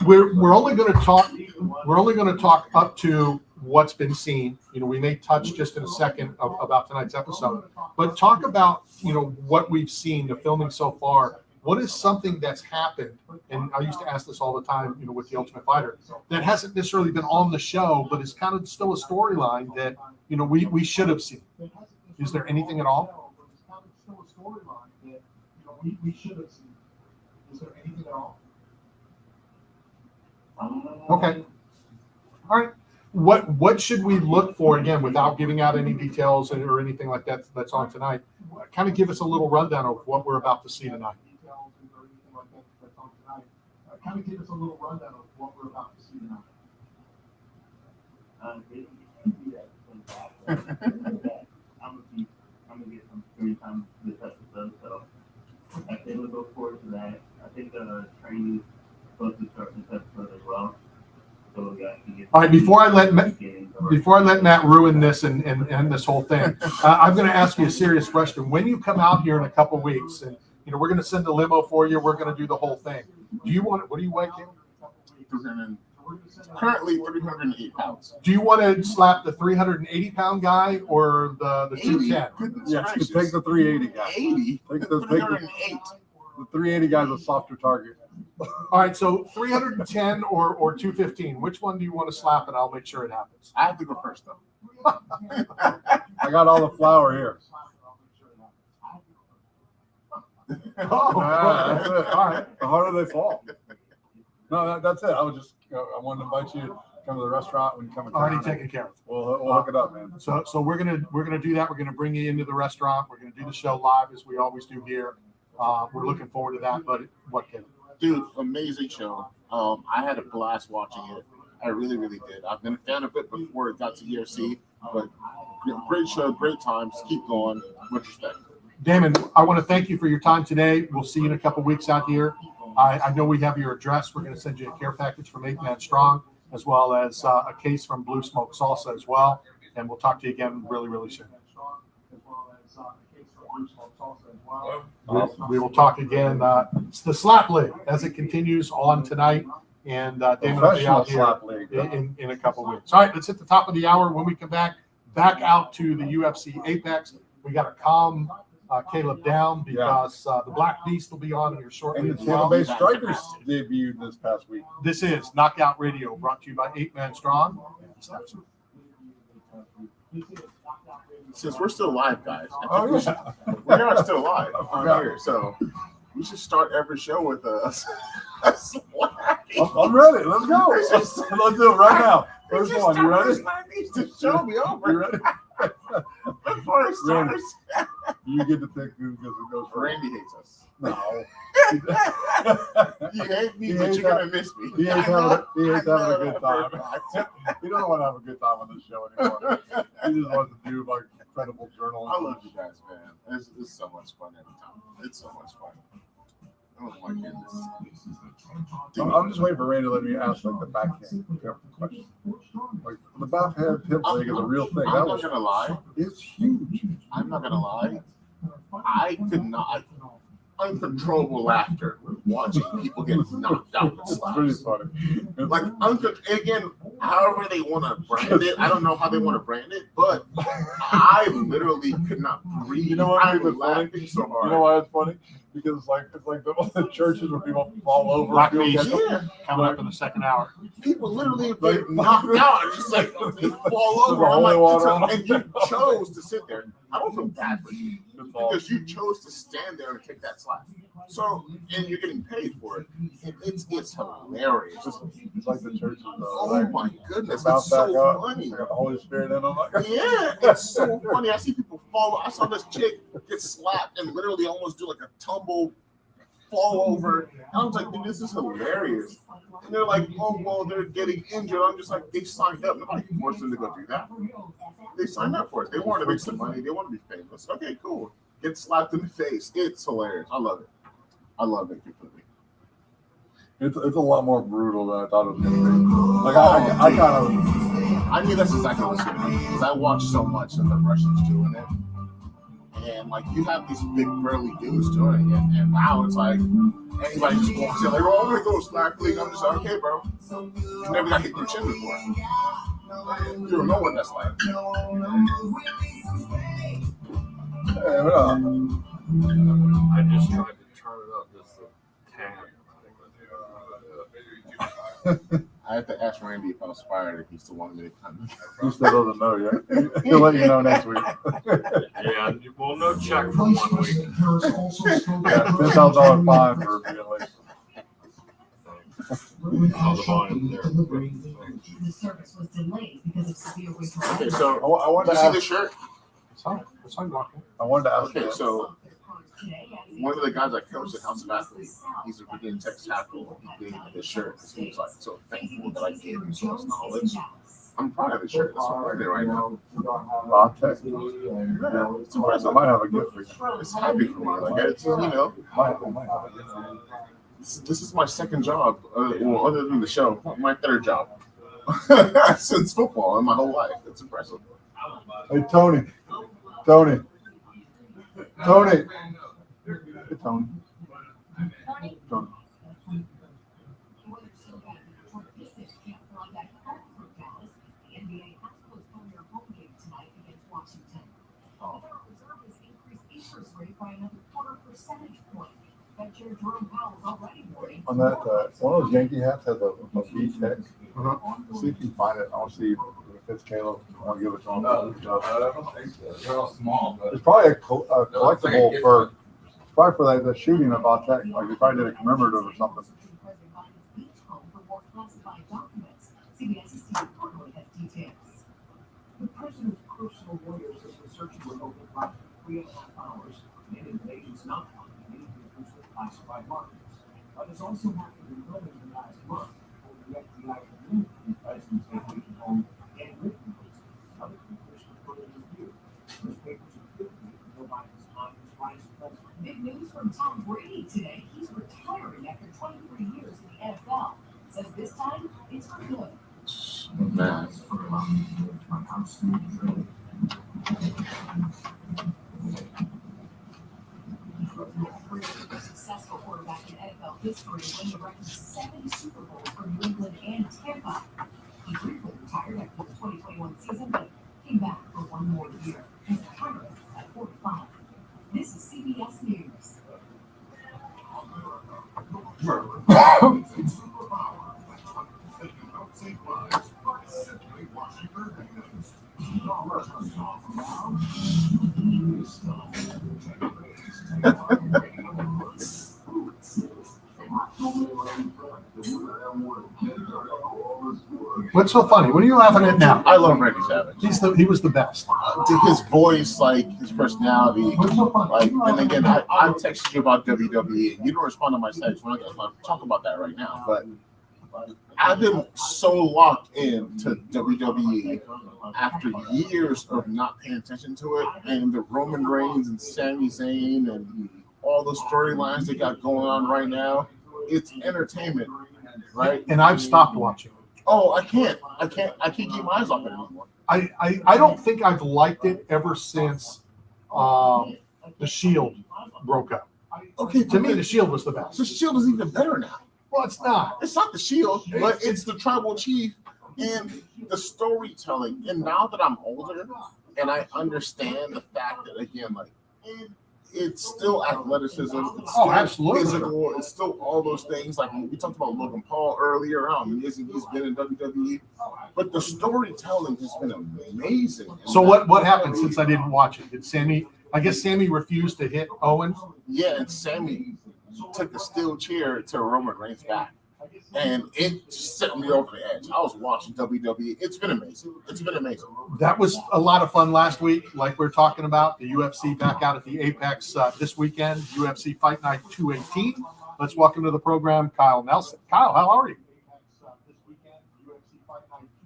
We're only going to talk. We're only going to talk up to what's been seen. You know, we may touch just in a second about tonight's episode, but talk about, you know, what we've seen, the filming so far. What is something that's happened? And I used to ask this all the time, you know, with the Ultimate Fighter, that hasn't necessarily been on the show, but is kind of still a storyline that, you know, we should have seen. Is there anything at all? Okay. All right. What should we look for, again, without giving out any details or anything like that that's on tonight? Kind of give us a little rundown of what we're about to see tonight. Kind of give us a little rundown of what we're about to see tonight. I'm gonna get some screen time this episode, so I think we'll go forward to that. I think the training is supposed to start this episode as well. So we got to get. All right, before I let Matt ruin this and this whole thing, I'm going to ask you a serious question. When you come out here in a couple weeks, and you know we're going to send a limo for you, we're going to do the whole thing. Do you want? What do you weigh? Currently 308 pounds. Do you want to slap the 380-pound guy or the 210? Goodness Yeah, gracious. take the 380 guy. 80. Take the 308. 380 guy's a softer target. All right, so 310 or 215. Which one do you want to slap, and I'll make sure it happens. I have to go first though. I got all the flour here. Oh, That's it. all right. The harder they fall. No, that's it. I was just, I wanted to invite you to come to the restaurant when you come. Already taken care of. We'll hook it up, man. So we're gonna do that. We're gonna bring you into the restaurant. We're gonna do the show live as we always do here. We're looking forward to that. But what can? Dude, amazing show. I had a blast watching it. I really, really did. I've been a fan of it before it got to UFC, but great show, great times. Keep going. Much respect. Damon, I want to thank you for your time today. We'll see you in a couple weeks out here. I know we have your address. We're going to send you a care package from 8 Man Strong, as well as a case from Blue Smoke Salsa as well. And we'll talk to you again really, really soon. We will talk again. It's the Slap League as it continues on tonight. And Damon will be out here Slap League. in a couple weeks. All right, let's hit the top of the hour. When we come back out to the UFC Apex. We got to calm Caleb down because the Black Beast will be on here shortly. And the as well. Tampa Bay Strikers debuted this past week. This is Knockout Radio, brought to you by 8 Man Strong. Since we're still live, guys, Oh, we are still live I on forgot. here, so we should start every show with us. I'm ready. Let's go. Let's do it right now. First one. You ready? The show be over. You ready? Before it starts. You get to pick who goes first. Randy hates us. No. You hate me, He but hates you're gonna miss me. He hates having a good time. I He doesn't want to have a good time on this show anymore. He just wants to do like incredible journalism. love you guys, man. It's so much fun every time. It's so much fun. Oh my goodness. I'm just waiting for Randy to let me ask like the backhand question. Like the backhand hip leg is a real thing. I'm not gonna lie. It's huge. I'm not gonna lie. I could not uncontrollable laughter watching people get knocked out with It's pretty slaps. funny. Like again, however they want to brand it. I don't know how they want to brand it, but I literally could not breathe. You know what I'm made it funny? laughing so hard. You know why it's funny? Because it's like the churches where people fall over. Black and Beast. Yeah, Coming up in the second hour. people literally get knocked out. It's just like they fall over. I'm holy like, water on and you chose to sit there. I don't feel bad for you It's all- because you chose to stand there and take that slap. So, and you're getting paid for it. And it's hilarious. It's like the churches. Oh my goodness, Bounce it's so back up. funny. They got the Holy Spirit in them. Yeah, it's so funny. I see people fall. I saw this chick get slapped and literally almost do like a tumble, fall over. I was like, dude, this is hilarious. And they're like, oh, well, they're getting injured. I'm just like, they signed up. Nobody forced them to go do that. They signed up for it. They wanted to make some money. They want to be famous. Okay, cool. Get slapped in the face. It's hilarious. I love it. I love it completely. It's a lot more brutal than I thought it was going to be. Like I kind of. I knew that's exactly what's going to be because I watched so much of the Russians doing it. And like you have these big burly dudes doing it, and now it's like anybody just walks in like, oh, I'm gonna go slack league. I'm just like, okay, bro. You never got hit in your chin before. You don't know what that's like. Hey, what up? I just tried to turn it up just a tad. I have to ask Randy if I was fired if he still wanted me to come. He still doesn't know yet. He'll let you know next week. Yeah, well, no check for 1 week. Yeah, $10,000 fine for being late. All the volume there. The service was delayed because of severe winter Okay, weather. so I wanted you to see ask. the shirt? It's on walking. I wanted to ask. Okay, so one of the guys that coached at House of Athletes, he's a Virginia Tech tackle. He gave me this shirt. He was like so thankful that I gave him so much knowledge. I'm proud of the shirt. That's what I'm wearing right now. Latex. Yeah, it's I impressive. might have a gift for you. It's happy for me. Like it's, you know, I might have a gift for you. this is my second job. Well, other than the show, my third job since football in my whole life. It's impressive. Hey, Tony. Tony. Tony. Hey, Tony. Tony. On that, one of those Yankee hats has a beach head. See if you can find it. I'll see if it fits Caleb. I'll give it to him. They're all small, but It's probably a collectible for, probably for the shooting of Tech. Like they probably did a commemorative or something. The president's personal lawyer says the search was open for 3.5 hours, and invasions not finding any papers with classified markings. But it's also happened in Wilmington the last month, where the FBI removed the president's vacation home and written notes. Other papers were put in review. Those papers included Joe Biden's time as vice president. Big news from Tom Brady today. He's retiring after 23 years in the NFL. Says this time it's for good. Man. Successful quarterback in NFL history, winning a record 70 Super Bowls for New England and Tampa. He briefly retired after the 2021 season, but came back for one more year. He's retired at 45. This is CBS News. What's so funny? What are you laughing at now? I love Randy Savage. He was the best. His voice, like his personality, What's so funny? like. And again, I texted you about WWE. You don't respond to my text. We're not gonna talk about that right now. But I've been so locked into WWE after years of not paying attention to it, and the Roman Reigns and Sami Zayn and all the storylines they got going on right now. It's entertainment, right? And I've stopped watching. Oh, I can't keep my eyes off it anymore. I don't think I've liked it ever since the Shield broke up. Okay, To me, the Shield was the best. the Shield is even better now. Well, it's not. It's not the Shield, but it's the tribal chief And the storytelling, and now that I'm older and I understand the fact that, again, like, it's still athleticism, it's still absolutely. physical, it's still all those things. Like we talked about Logan Paul earlier, how amazing he's been in WWE, but the storytelling has been amazing. So what happened since I didn't watch it? Did Sammy? I guess Sammy refused to hit Owens. Yeah, and Sammy took the steel chair to Roman Reigns' back, and it set me over the edge. I was watching WWE. It's been amazing. It's been amazing. That was a lot of fun last week. Like we're talking about, the UFC back out at the Apex this weekend, UFC Fight Night 218. Let's welcome to the program, Kyle Nelson. Kyle, how are you?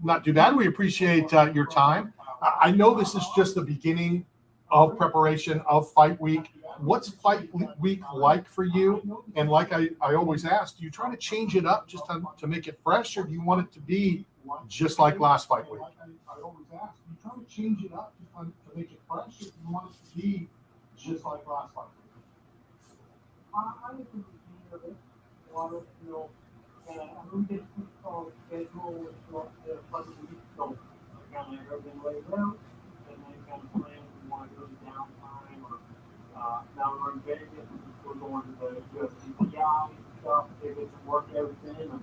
Not too bad. We appreciate your time. I know this is just the beginning of preparation of Fight Week. What's Fight Week like for you? And like I always ask, do you try to change it up just to make it fresh, or do you want it to be just like last Fight Week? I always ask, do you try to change it up just to make it fresh, or do you want it to be just like last Fight Week? I think the beginning of it, a lot of, and I'm going to call schedule with the Fight Week, so kind of everything laid out, and then kind of plan if we want to go to downtime or now we're in Vegas, we're going to the UFC PI stuff, they get some work everything, and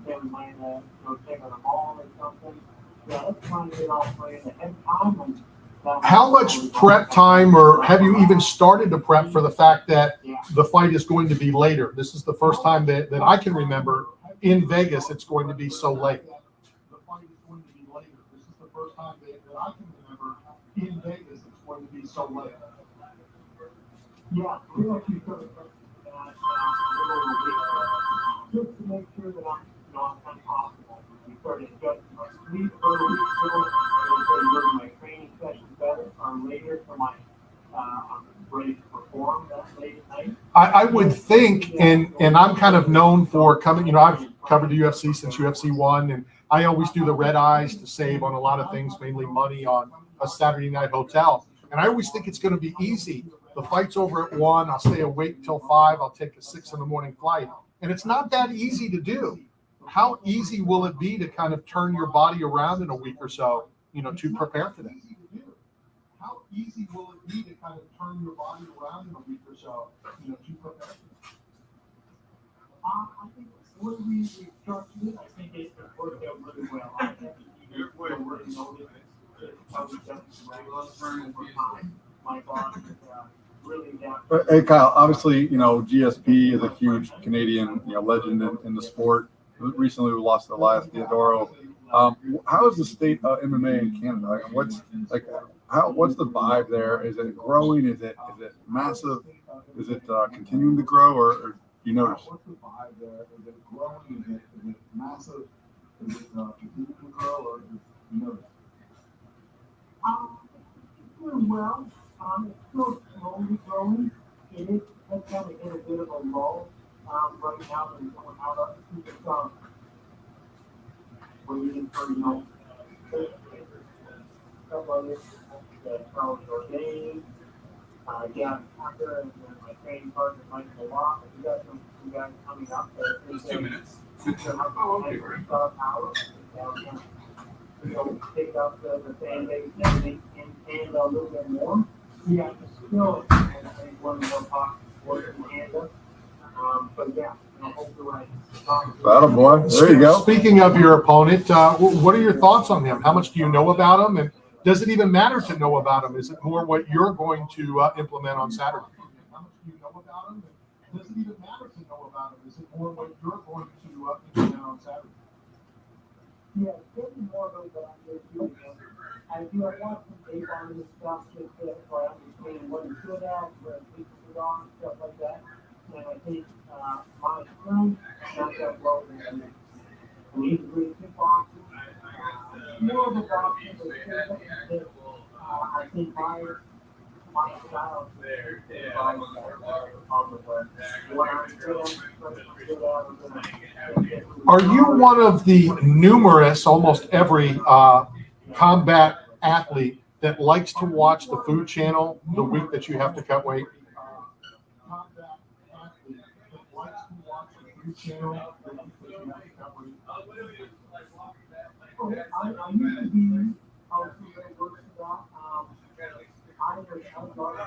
then we might go check on the mall or something. Yeah, let's try and get all planned ahead of time. And how much prep time, or have you even started to prep for the fact that the fight is going to be later? This is the first time that I can remember in Vegas it's going to be so late. The fight is going to be later. This is the first time that I can remember in Vegas it's going to be so late. yeah, we actually took it a little over a week just to make sure that I'm kind of optimal. We started adjusting my sleep early, so I started doing my training sessions better or later for my I'm ready to perform that late at night. I would think, and I'm kind of known for coming, I've covered the UFC since UFC 1, and I always do the red eyes to save on a lot of things, mainly money on a Saturday night hotel. And I always think it's going to be easy. The fight's over at 1, I'll stay awake till 5, I'll take a 6 a.m. flight. And it's not that easy to do. How easy will it be to kind of turn your body around in a week or so, to prepare for that? How easy will it be to kind of turn your body around in a week or so, to prepare for that? I think when we structured it, I think it worked out really well. I think you really noticed it probably just regular over time. My body really adapted. Hey Kyle, obviously GSP is a huge Canadian legend in the sport. Recently we lost Elias Theodoro. How is the state of MMA in Canada? What's the vibe there? Is it growing? Is it massive? Is it continuing to grow, or do you notice? What's the vibe there? Is it growing? Is it massive? Is it continuing to grow, or do you notice? It's doing well. It's still slowly growing. It is kind of in a bit of a lull right now. There's going out of it. Waiting for stuff like this. Charles Jourdain, Gavin Tucker, and my training partner Michael Locke. We got some guys coming up. 2 minutes. Pick up the fan base and everything in Canada a little bit more. Yeah, it's still one of the more popular sports in Canada. But yeah, hopefully Battle boy, there you go. Speaking of your opponent, what are your thoughts on him? How much do you know about him, and does it even matter to know about him? Is it more what you're going to implement on Saturday? How much do you know about him, and does it even matter to know about him? Is it more what you're going to implement on Saturday? yeah, it's getting more of what I'm doing. I do a lot of data on this stuff just to understand what he's good at, where he's good on, stuff like that. And I think my strength, not that well, and he's a great kickboxer. More of a boxer, but I think my style is Are you one of the numerous, almost every combat athlete that likes to watch the Food Channel the week that you have to cut weight? I used to be also very close to that. I was outdoors.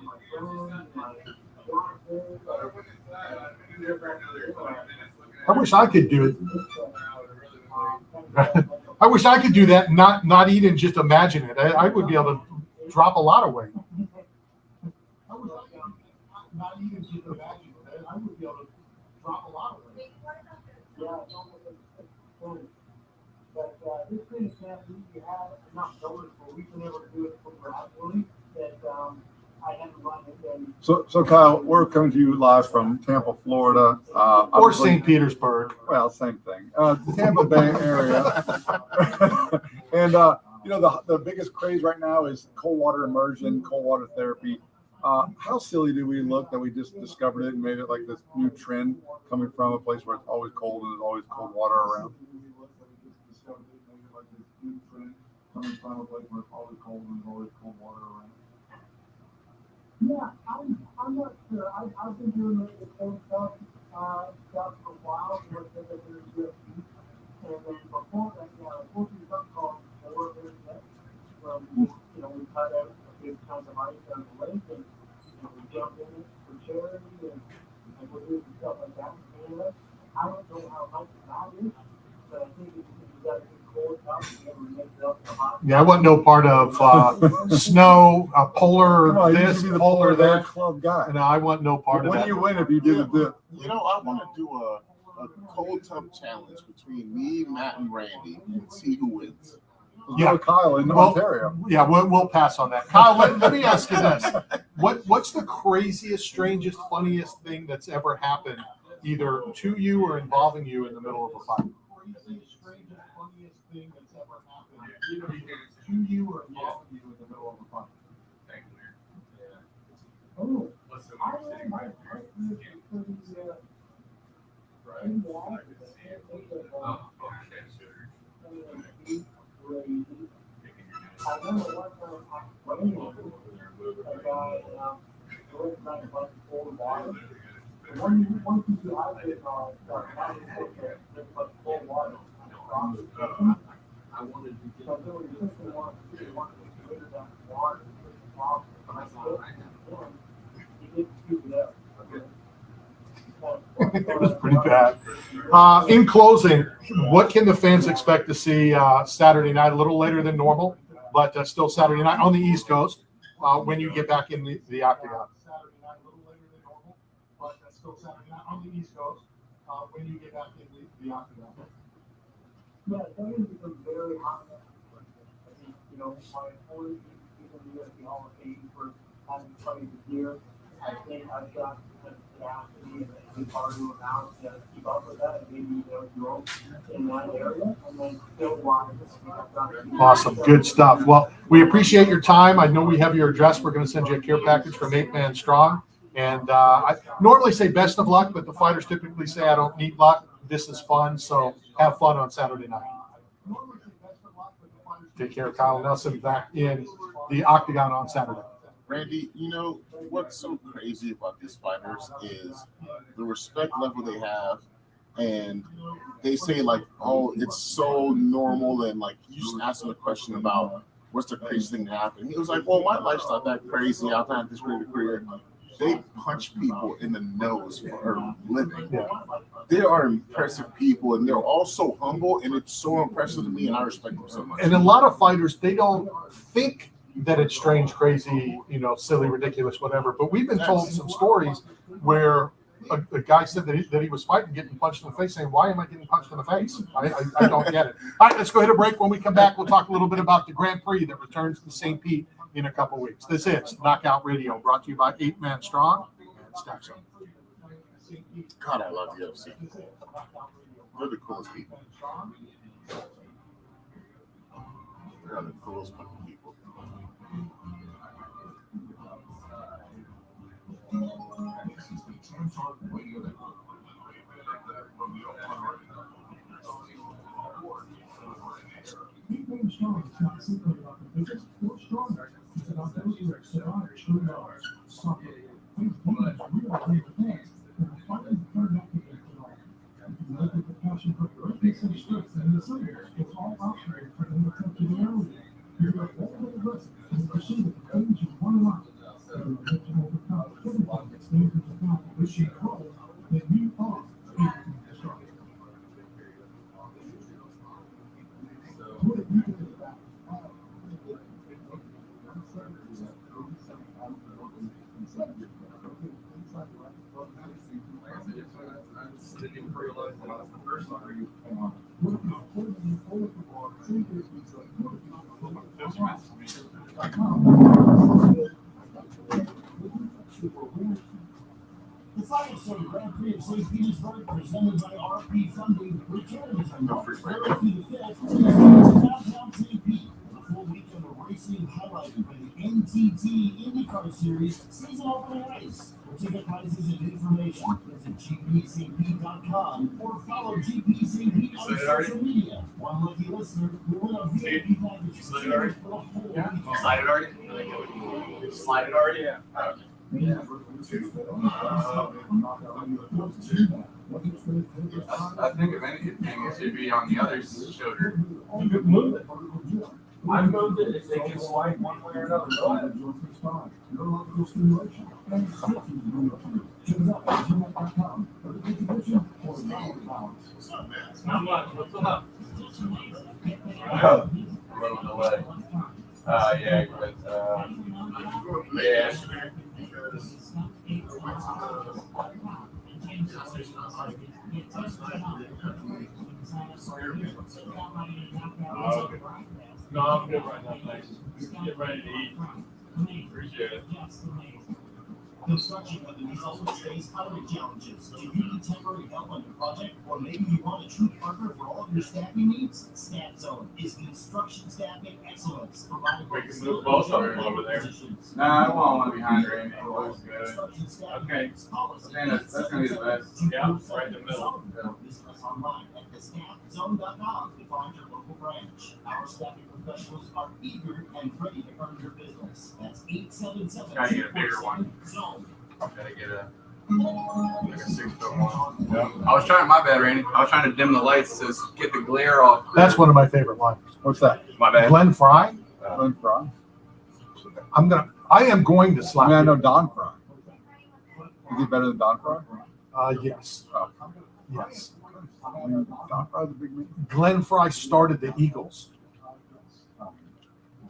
My friends, my I wish I could do it. I wish I could do that. Not even just imagine it. I would be able to drop a lot of weight. I wish I could not even just imagine it. I would be able to drop a lot of weight. Yeah, but this thing is that we have enough noticeable. We can never do it gradually. That I have to run it. And So Kyle, we're coming to you live from Tampa, Florida. Or Obviously- St. Petersburg. Well, same thing. The Tampa Bay area. And, the biggest craze right now is cold water immersion, cold water therapy. How silly do we look that we just discovered it and made it like this new trend coming from a place where it's always cold and there's always cold water around? Coming from a place where it's always cold and there's always cold water around. yeah, I'm not sure. I've been doing the cold stuff for a while. And then before that, we'll do something called more internet. We cut out a big chunk of ice on the lake and we jump in it for charity and we'll do some stuff like that. And I don't know how much that is, but I think if you got a good cold stuff, you never make it up to hot. Yeah, I want no part of snow, polar Come on, you this, used to be the polar Polar that. Club guy. And I want no part of When that. do you win if you do the dip? I want to do a cold tub challenge between me, Matt, and Randy and see who wins. Yeah. Kyle in Well, Ontario. Yeah, we'll pass on that. Kyle, let me ask you this. What's the craziest, strangest, funniest thing that's ever happened, either to you or involving you in the middle of a fight? Craziest, strangest, funniest thing that's ever happened, either to you or involving you in the middle of a fight? Oh, I don't know. I remember one time I played a guy was trying to find cold water. Once you do hydrate cold water, I wanted to get so there was just one to get that water off my foot. He did scoop it up. It was pretty bad. In closing, what can the fans expect to see Saturday night? A little later than normal, but still Saturday night on the East Coast when you get back in the octagon. Saturday night, a little later than normal, but still Saturday night on the East Coast when you get back in the octagon. Yeah, that has become very hot. I think, my opponent is in the UFC Hall of Fame for having played the year. I think I've got the capacity and the cardio amount to keep up with that and maybe grow in that area. And then still wise. Awesome. Good stuff. Well, we appreciate your time. I know we have your address. We're going to send you a care package from 8 Man Strong. And I normally say best of luck, but the fighters typically say I don't need luck. This is fun. So have fun on Saturday night. Take care, Kyle Nelson, back in the octagon on Saturday. Randy, what's so crazy about these fighters is the respect level they have, and they say like, oh, it's so normal, and like you just ask them a question about what's the craziest thing that happened. He was like, well, my life's not that crazy. I've had this great career. They punch people in the nose for a living. Yeah. They are impressive people, and they're all so humble, and it's so impressive to me, and I respect them so much. And a lot of fighters, they don't think that it's strange, crazy, silly, ridiculous, whatever. But we've been told some stories where a guy said that he was fighting, getting punched in the face, saying, why am I getting punched in the face? I don't get it. All right, let's go ahead and break. When we come back, we'll talk a little bit about the Grand Prix that returns to St. Pete in a couple weeks. This is Knockout Radio, brought to you by 8 Man Strong and Step Zone. God, I love UFC. They're the coolest people. They're the coolest fucking people. The Firestone Grand Prix of St. Petersburg, presented by RP Funding, returns on March 3rd through the 5th to downtown St. Pete. A full weekend of racing highlighted by the NTT IndyCar Series season opening race. For ticket prices and information, visit gpstpete.com or follow GP St. Pete on social media. One lucky listener will win a VIP package for the whole weekend. Slide it already? Slide it already? Yeah. I think if anything, it should be on the other's shoulder. You could move it. I moved it, if they can slide one way or another, go ahead. How much? What's up? A little delay. Yeah, but, yeah. No, I'm good right now, thanks. Get ready to eat. Appreciate it. Construction companies also face hiring challenges. Do you need temporary help on your project? Or maybe you want a true partner for all of your staffing needs? Staff Zone is construction staffing excellence. We can move both of them over there. Nah, I don't want to be behind Randy. It looks good. Okay. Man, that's going to be the best. Yeah, right in the middle. Visit us online at thestaffzone.com to find your local branch. Our staffing professionals are eager and ready to earn your business. That's 877 Gotta get a bigger one. Zone. Gotta get like a 6'1". I was trying, my bad, Randy. I was trying to dim the lights to get the glare off. That's one of my favorite lines. What's that? My bad. Glenn Fry. Glenn Fry? I am going to I slap mean, I you. know Don Fry. Is he better than Don Fry? Yes. Oh. Yes. Don Fry's a big man. Glenn Fry started the Eagles.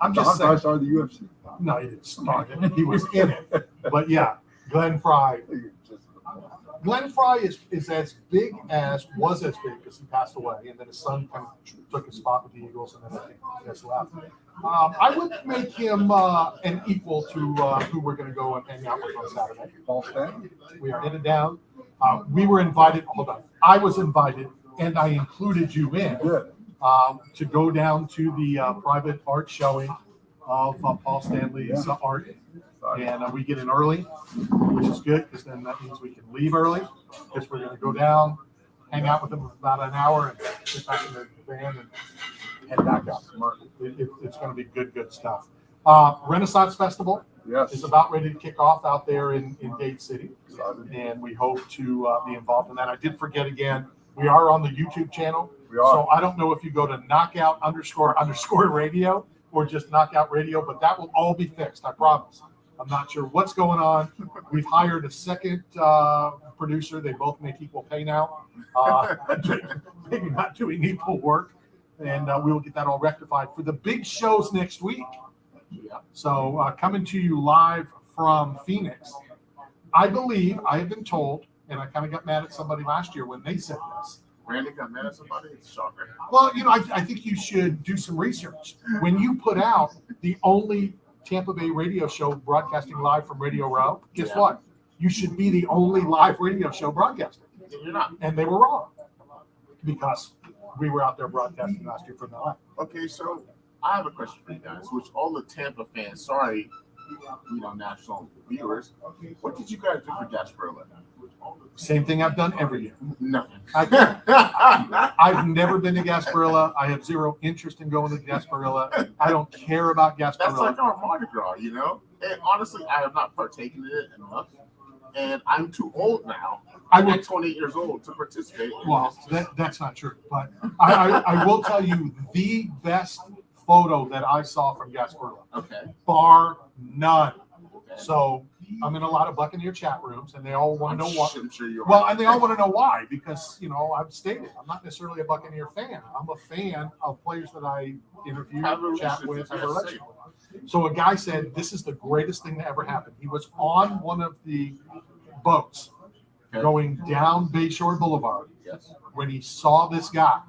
I'm Don just Fry saying. started the UFC. No, he didn't start it. He was in it. But yeah, Glenn Fry. Glenn Fry is as big as, was as big because he passed away. And then his son kind of took his spot with the Eagles and then he has left. I would make him an equal to who we're going to go and hang out with on Saturday. Paul Stanley? We are headed down. We were invited, hold on. I was invited and I included you in Good. to go down to the private art showing of Paul Stanley's art. And we get in early, which is good because then that means we can leave early because we're going to go down, hang out with them for about an hour and get back in the van and head back up. It's going to be good stuff. Renaissance Festival Yes. is about ready to kick off out there in Dade City. And we hope to be involved in that. I did forget again, we are on the YouTube channel. We are. So I don't know if you go to knockout__radio or just Knockout Radio, but that will all be fixed, I promise. I'm not sure what's going on. We've hired a second producer. They both make equal pay now. Maybe not doing equal work. And we will get that all rectified for the big shows next week. So coming to you live from Phoenix. I believe, I have been told, and I kind of got mad at somebody last year when they said this. Randy got mad at somebody? It's a shocker. Well, I think you should do some research. When you put out the only Tampa Bay radio show broadcasting live from Radio Row, guess what? You should be the only live radio show broadcasting. You're not. And they were wrong because we were out there broadcasting last year from LA. Okay, so I have a question for you guys, which all the Tampa fans, sorry, national viewers, what did you guys do for Gasparilla? Same thing I've done every year. Nothing. I've never been to Gasparilla. I have zero interest in going to Gasparilla. I don't care about That's Gasparilla. like our Mardi Gras, And honestly, I have not partaken in it enough. And I'm too old now I will. at 28 years old to participate. Well, that's not true, but I will tell you the best photo that I saw from Gasparilla, Okay. bar none. Okay. So I'm in a lot of Buccaneer chat rooms, and they all want to know why. I'm sure you're Well, right. and they all want to know why, because, I've stated I'm not necessarily a Buccaneer fan. I'm a fan of players that I interview, Have a chat relationship with, with, have a yes, relationship with. So a guy said, this is the greatest thing that ever happened. He was on one of the boats Okay. going down Bayshore Boulevard Yes. when he saw this guy.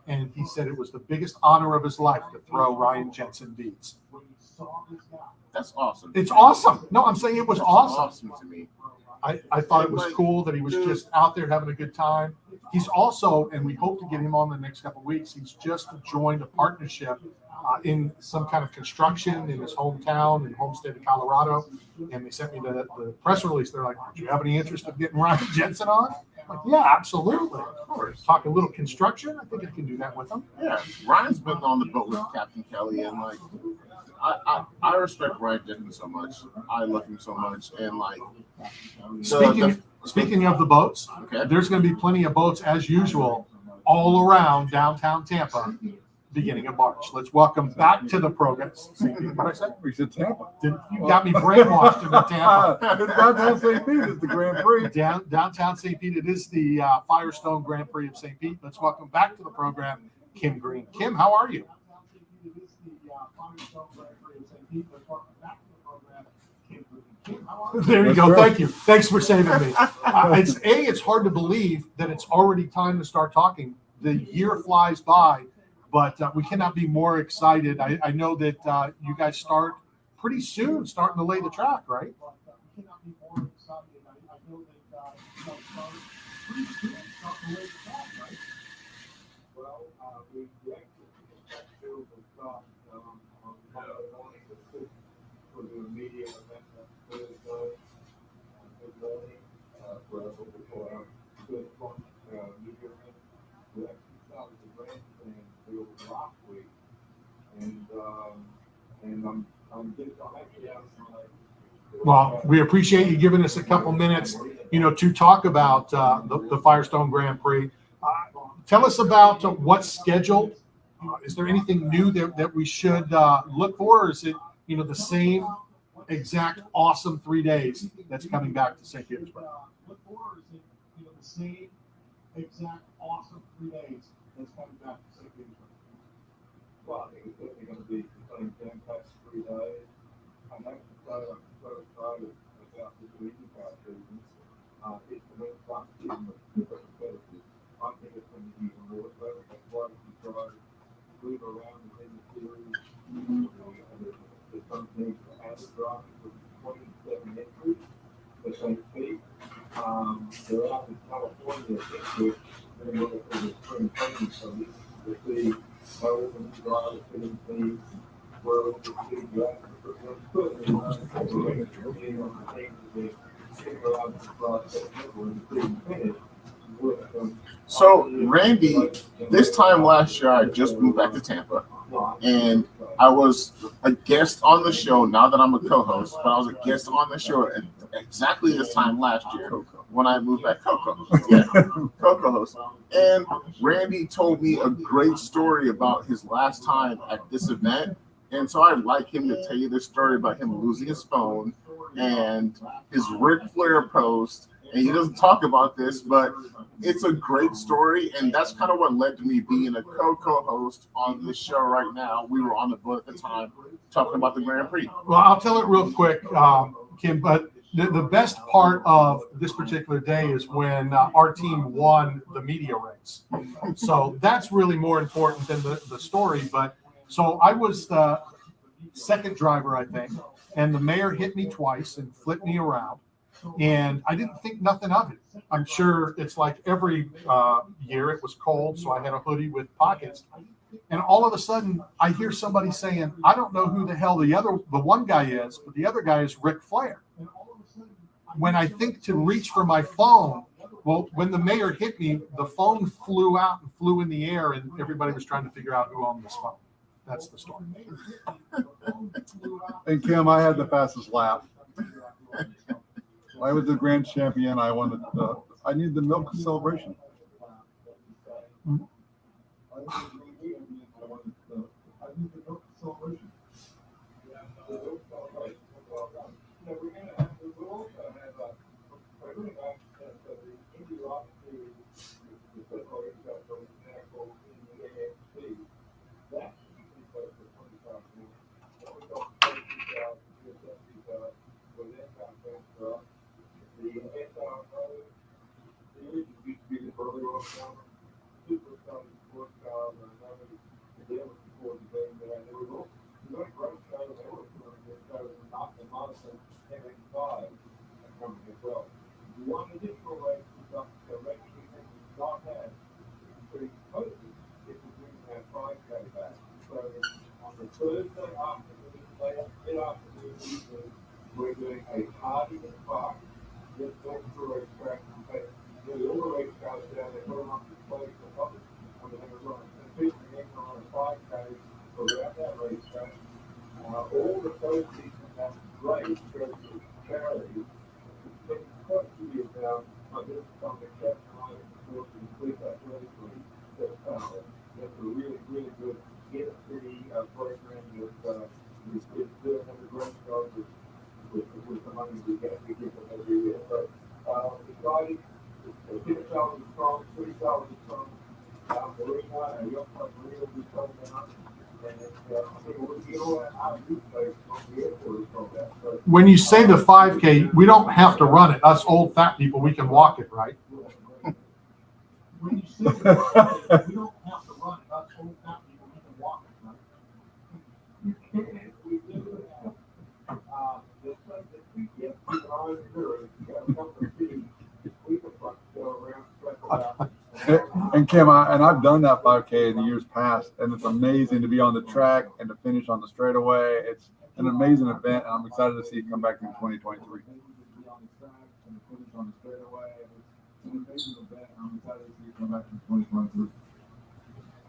And he said it was the biggest honor of his life to throw Ryan Jensen beads. That's awesome. It's awesome. No, I'm saying it was That's awesome. to me. I thought it was cool that he was just out there having a good time. He's also, and we hope to get him on the next couple of weeks, he's just joined a partnership in some kind of construction in his hometown in home state of Colorado. And they sent me the press release. They're like, do you have any interest in getting Ryan Jensen on? I'm like, yeah, absolutely. Of course. Talk a little construction. I think I can do that with him. Yeah. Ryan's been on the boat with Captain Kelly, and like, I respect Ryan Jensen so much. I love him so much, and like, Speaking of the boats, okay. there's going to be plenty of boats as usual all around downtown Tampa beginning of March. Let's welcome back to the program. What I said? We said Tampa. You got me brainwashed into Tampa. Downtown St. Pete is the Grand Prix. Downtown St. Pete. It is the Firestone Grand Prix of St. Pete. Let's welcome back to the program Kim Green. Kim, how are you? There you go. Thank you. Thanks for saving me. It's hard to believe that it's already time to start talking. The year flies by, but we cannot be more excited. I know that you guys start pretty soon, starting to lay the track, right? Well, we appreciate you giving us a couple minutes, to talk about the Firestone Grand Prix. Tell us about what's scheduled. Is there anything new that we should look for, or is it, the same exact awesome 3 days that's coming back to St. Petersburg? Well, I think it's definitely going to be the same jam-packed 3 days. I'm actually so excited about this weekend car season. It's the most fun season of super competitive. I think it's going to be even more so. That's why we try to move around within the series. There's some things that add driving with 27 entries for St. Pete. They're out in California this week. They're looking for the spring training, so this is the see how the drivers fitting things, where we can see that. So, Randy, this time last year, I just moved back to Tampa, and I was a guest on the show. Now that I'm a co-host, but I was a guest on the show at exactly this time last year when I moved back. Co-host. And Randy told me a great story about his last time at this event. And so I'd like him to tell you this story about him losing his phone and his Ric Flair post. And he doesn't talk about this, but it's a great story. And that's kind of what led to me being a co-host on this show right now. We were on the boat at the time talking about the Grand Prix. Well, I'll tell it real quick, Kim, but the best part of this particular day is when our team won the media race. So that's really more important than the story. But so I was the second driver, I think, and the mayor hit me twice and flipped me around. And I didn't think nothing of it. I'm sure it's like every year it was cold, so I had a hoodie with pockets. And all of a sudden, I hear somebody saying, I don't know who the hell the one guy is, but the other guy is Ric Flair. When I think to reach for my phone, well, when the mayor hit me, the phone flew out and flew in the air, and everybody was trying to figure out who owned this phone. That's the story. And Kim, I had the fastest lap. I was the grand champion. I won the I need the milk celebration. One additional race is up to race we have not had pretty close if we bring that prize tag back. So on the Thursday afternoon, mid-afternoon evening, we're doing a party in the park. Just going through a racetrack and nearly all the race cars down there, put them up display for the public. And we're going to run and people are going to run a 5K around that racetrack. All the proceeds from that race go to charity. Quite a few years now, I've been on the captain line to complete that race for that's a really, really good inner city program with kids doing under race cars with the money we get to give them every year. So exciting. The Peter Charles is strong, City Charles is strong. Marina and Young Club Marina will be coming down. When you say the 5K, we don't have to run it. Us old fat people, we can walk it, right? When you say the 5K, we don't have to run it. Us old fat people, we can walk it, right? You can. We do have. The stuff that we get people on the road, you got to come to the city. We can go around, stretch out. And Kim, I've done that 5K in the years past, and it's amazing to be on the track and to finish on the straightaway. It's an amazing event, and I'm excited to see it come back in 2023.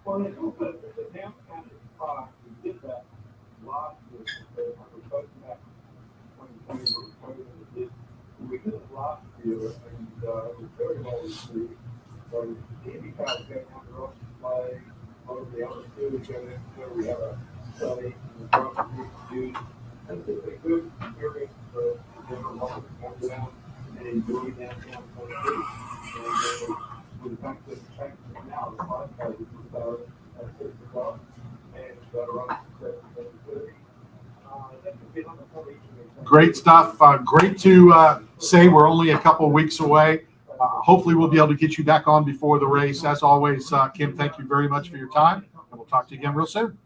Well, it's also the down county park. We did that last year. We both back in 2020. We did it last year, and it was very well received. So the Indy cars go down the road to play. All of the other students go down there. We have a study and the drop use. And it's a good experience for the general public to come down and enjoy downtown Tennessee. And with the fact that it's changed now, the 5K is at 6 o'clock and around 7:30. That's a bit on the public. Great stuff. Great to say we're only a couple of weeks away. Hopefully we'll be able to get you back on before the race. As always, Kim, thank you very much for your time, and we'll talk to you again real soon.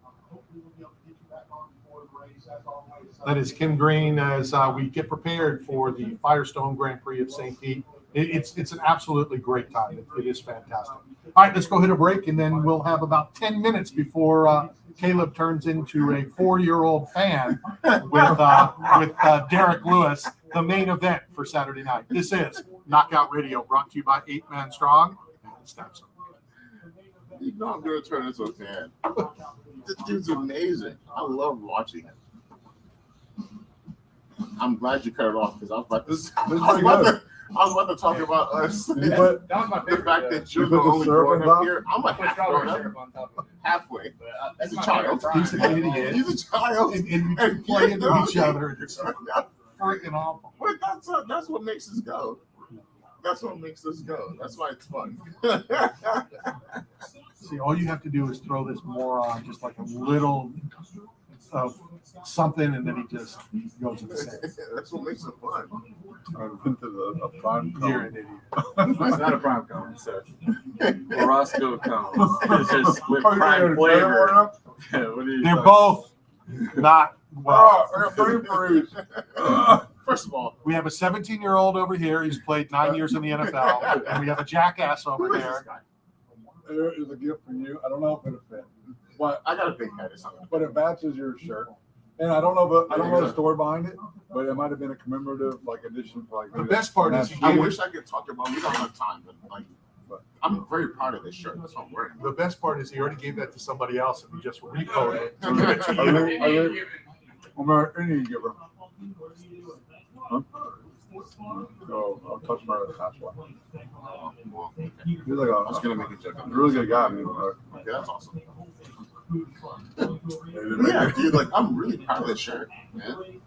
That is Kim Green as we get prepared for the Firestone Grand Prix of St. Pete. It's an absolutely great time. It is fantastic. All right, let's go hit a break, and then we'll have about 10 minutes before Caleb turns into a 4-year-old fan with Derek Lewis, the main event for Saturday night. This is Knockout Radio, brought to you by 8 Man Strong and Snapson. You know I'm going to turn into a fan. This dude's amazing. I love watching him. I'm glad you cut it off because I was about to talk about us. The fact that you're the only growing up here. I'm a half grown up. Halfway. He's a child. He's an idiot. He's a child. And we play into each other. It's freaking awful. But that's what makes us go. That's what makes us go. That's why it's fun. See, all you have to do is throw this moron just like a little of something, and then he just goes insane. That's what makes it fun. I've been to the prime cone. You're an idiot. It's not a prime cone. It's a Roscoe cone. It's just with prime flavor. They're both not well. First of all, we have a 17-year-old over here. He's played 9 years in the NFL, and we have a jackass over there. There is a gift for you. I don't know if it'll fit, but I got a big head or something. But it matches your shirt. And I don't know the story behind it, but it might have been a commemorative edition for The best part is I wish I could talk about. We don't have time, but I'm very proud of this shirt. That's what I'm wearing. The best part is he already gave that to somebody else, and he just recoded it. I'm an Indian giver. Huh? So I'll touch my that's why. Well, okay. He's like I was a gonna make a joke. really good guy, man. Okay, that's awesome. Yeah, Yeah, dude, like I'm really proud of this shirt, man.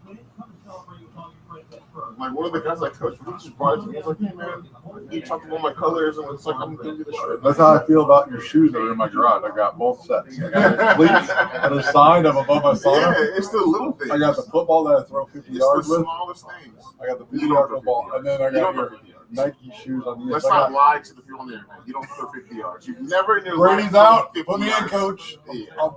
Like one of the guys I coached, he just brought it to me. He's like, "Hey man, you talked about my colors," and it's like, "I'm gonna give you the shirt." That's how I feel about your shoes that are in my garage. I got both sets. I got the cleats and a sign of above my Yeah, sauna. it's the little things. I got the football that I throw 50 It's yards the with. smallest things. I got the You 50 don't yard throw football, 50 and then I You don't got throw your 50 yards. Nike shoes on the Let's inside. not lie to the people on the internet. You don't throw 50 yards. You've never in your Brady's life out. thrown 50 Put me in, yards. coach. Yeah.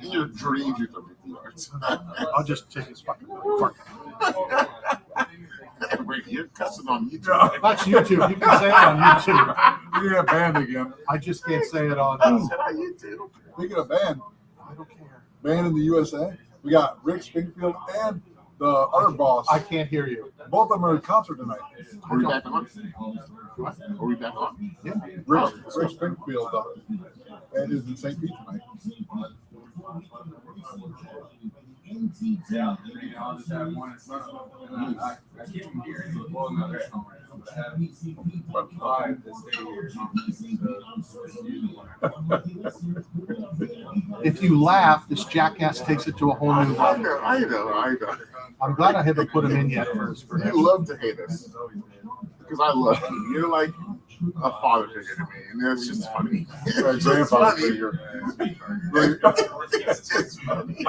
In your dreams, you throw 50 yards. I'll just take his fucking fuck. Brady, you're cussing on YouTube. That's YouTube. You can say it on YouTube. You're gonna get banned again. I just can't say it on. I said on YouTube. Speaking of band, I don't care. band in the USA, we got Rick Springfield and the other boss. I can't hear you. Both of them are at concert tonight. Are we back on? Are we back on? Yeah. Rick Springfield and is in St. Pete tonight. Yeah, I'll just have one in front of them. I keep them here. Well, no, there's no way. But I have 5 that stay here. If you laugh, this jackass takes it to a whole new I level. know, I know, I know. I'm glad I haven't put him in yet first. For You love to hate us because I love you. You're like a father figure to me, and it's just funny. Right, It's just grandfather funny. figure. It's just funny.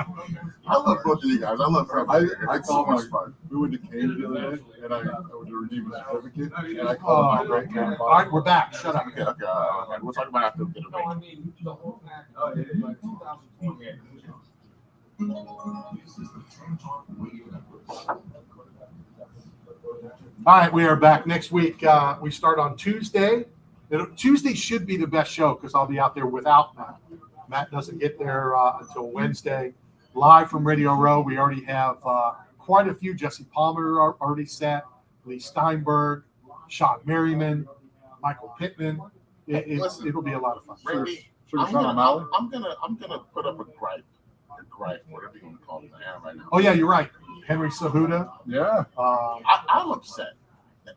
I love both of you guys. I love her. I It's so called much my, fun. we went to Canes the other day, and I went to redeem a certificate, and I called my great All grandfather. right, we're back. Shut up. Okay, okay. We'll talk about it after we get a break. Oh, yeah, like 2028. All right, we are back next week. We start on Tuesday. Tuesday should be the best show because I'll be out there without Matt. Matt doesn't get there until Wednesday. Live from Radio Row, we already have quite a few. Jesse Palmer are already set. Lee Steinberg, Sean Merriman, Michael Pittman. It'll be a lot of fun. Randy, Sugar I'm Sean O'Malley. gonna put up a gripe, whatever you want to call it. I am right now. Oh, yeah, you're right. Henry Cejudo. Yeah. I'm upset.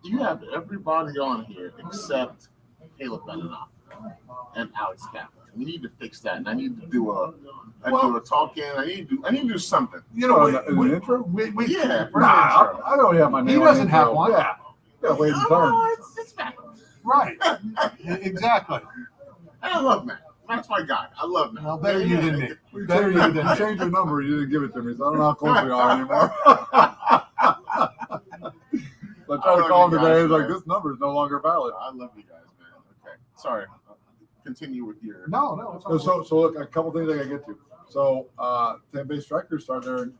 You have everybody on here except Caleb Benenoff and Alex Kaplan. We need to fix that, and I need to do a talk-in. I need to do something. You know, in the intro? Yeah, for Nah, the intro. I don't have my name. He on doesn't the have intro. one. Yeah. Yeah, wait and turn. No, it's Matt. right. Exactly. I love Matt. Matt's my guy. I love Matt. Well, better you than me. You Better you than me. changed your number. You didn't give it to me, so I don't know how close we are anymore. So I tried to call him today. He's like, this number is no longer valid. I love you guys, man. Okay. Sorry. Continue with your. No, it's all So look, a couple things I gotta get to. So Tampa Bay Strikers started their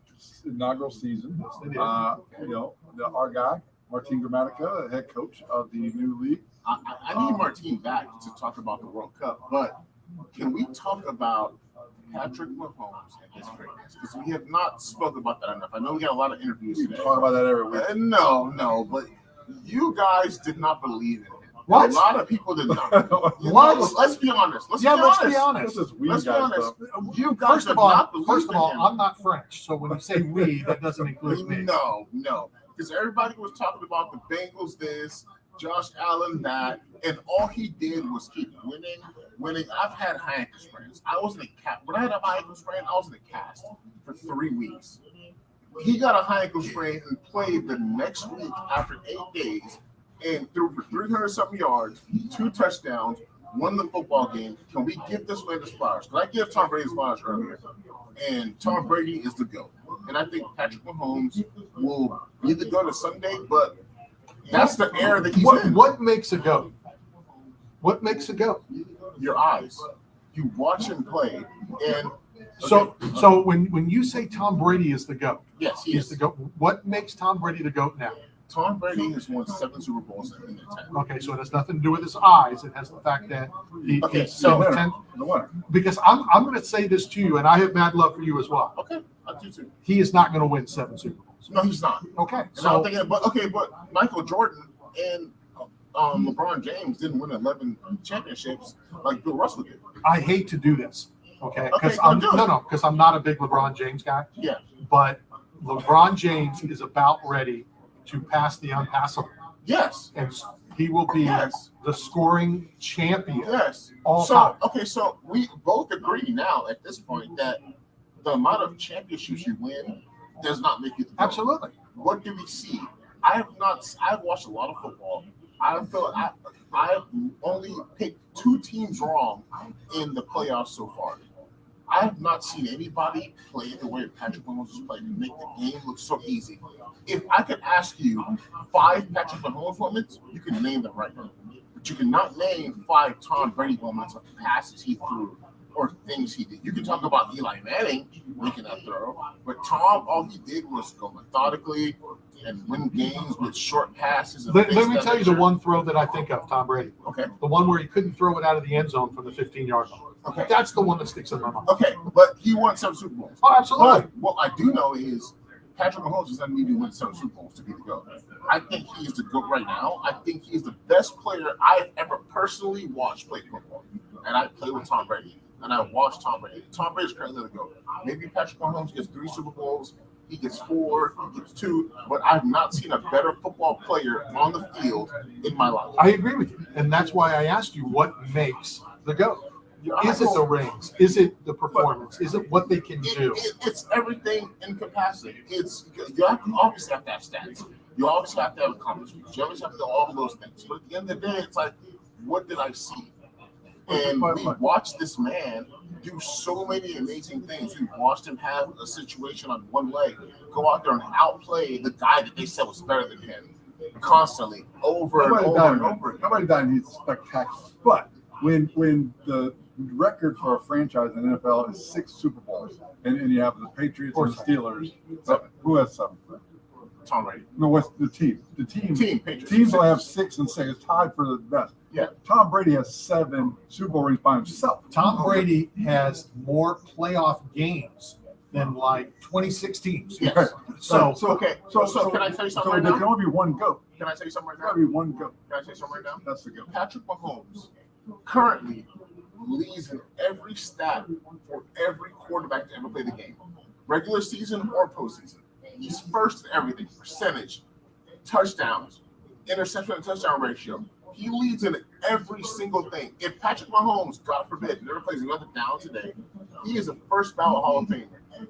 inaugural season. Our guy, Martin Gramatica, the head coach of the new league. I need Martine back to talk about the World Cup, but can we talk about Patrick Mahomes and his greatness? Because we have not spoken about that enough. I know we got a lot of interviews We today. talk about that every week. No, but you guys did not believe in him. What? A lot of people did not. What? Let's be honest. Let's Be honest. This is weed Let's be guy honest. stuff. You guys First did of all, not believe in him. I'm not French, so when you say we, that doesn't include me. No, because everybody was talking about the Bengals this, Josh Allen that, and all he did was keep winning. I've had high ankle sprains. I was in a cast. When I had a high ankle sprain, I was in a cast for 3 weeks. He got a high ankle sprain and played the next week after 8 days and threw for 300-something yards, 2 touchdowns, won the football game. Can we give this man his flowers? Because I give Tom Brady his flowers earlier. And Tom Brady is the GOAT. And I think Patrick Mahomes will be the GOAT Sunday, but that's the era that he's in. What makes a GOAT? What makes a GOAT? Your eyes. You watch him play, and So when you say Tom Brady is the GOAT, yes, he he's is. the GOAT. What makes Tom Brady the GOAT now? Tom Brady has won 7 Super Bowls in the 10. Okay, so it has nothing to do with his eyes. It has the fact that he's so- in the 10. The winner. Because I'm going to say this to you, and I have mad love for you as well. Okay, I do too. He is not going to win 7 Super Bowls. No, he's not. Okay, And I'm so thinking, but Michael Jordan and LeBron James didn't win 11 championships like Bill Russell did. I hate to do this. Okay, Okay, because go do it. because I'm not a big LeBron James guy. Yeah. But LeBron James is about ready to pass the unpassable. Yes. And he will be the scoring champion. Yes. All so time. okay, so we both agree now at this point that the amount of championships you win does not make you the GOAT. Absolutely. What do we see? I've watched a lot of football. I've only picked 2 teams wrong in the playoffs so far. I have not seen anybody play the way Patrick Mahomes has played and make the game look so easy. If I could ask you 5 Patrick Mahomes moments, you can name them right now. But you cannot name 5 Tom Brady moments of passes he threw or things he did. You can talk about Eli Manning making that throw, but Tom, all he did was go methodically and win games with short passes. And Let me tell you the one throw that I think of, Tom Brady. Okay. The one where he couldn't throw it out of the end zone from the 15-yard line. Okay. That's the one that sticks in my mind. Okay, but he won 7 Super Bowls. Oh, absolutely. But what I do know is Patrick Mahomes doesn't need to win 7 Super Bowls to be the GOAT. I think he's the GOAT right now. I think he's the best player I've ever personally watched play football. And I play with Tom Brady. And I watched Tom Brady. Tom Brady's currently the GOAT. Maybe Patrick Mahomes gets 3 Super Bowls. He gets 4, he gets 2, but I've not seen a better football player on the field in my life. I agree with you. And that's why I asked you what makes the GOAT. Is it the rings? Is it the performance? Is it what they can do? It's everything in capacity. You obviously have to have stats. You obviously have to have accomplishments. You always have to do all of those things. But at the end of the day, it's like, what did I see? And we watched this man do so many amazing things. We watched him have a situation on one leg, go out there and outplay the guy that they said was better than him constantly, over and over. Nobody died in these spectacular. But when the record for a franchise in the NFL is 6 Super Bowls, and you have the Patriots and the Steelers, who has 7? Tom Brady. No, what's the team? The team. Patriots. Teams will have 6 and 6. It's tied for the best. Yeah. Tom Brady has 7 Super Bowl rings by himself. Tom Brady has more playoff games than like 26 teams. Yes. So can I tell you something right there now? can only be one GOAT. Can I tell you something right There now? can only be one GOAT. Can I tell you something right now? That's the GOAT. Patrick Mahomes currently leads in every stat for every quarterback to ever play the game, regular season or postseason. He's first in everything: percentage, touchdowns, interception and touchdown ratio. He leads in every single thing. If Patrick Mahomes, God forbid, never plays another down today, he is a first ballot Hall of Famer.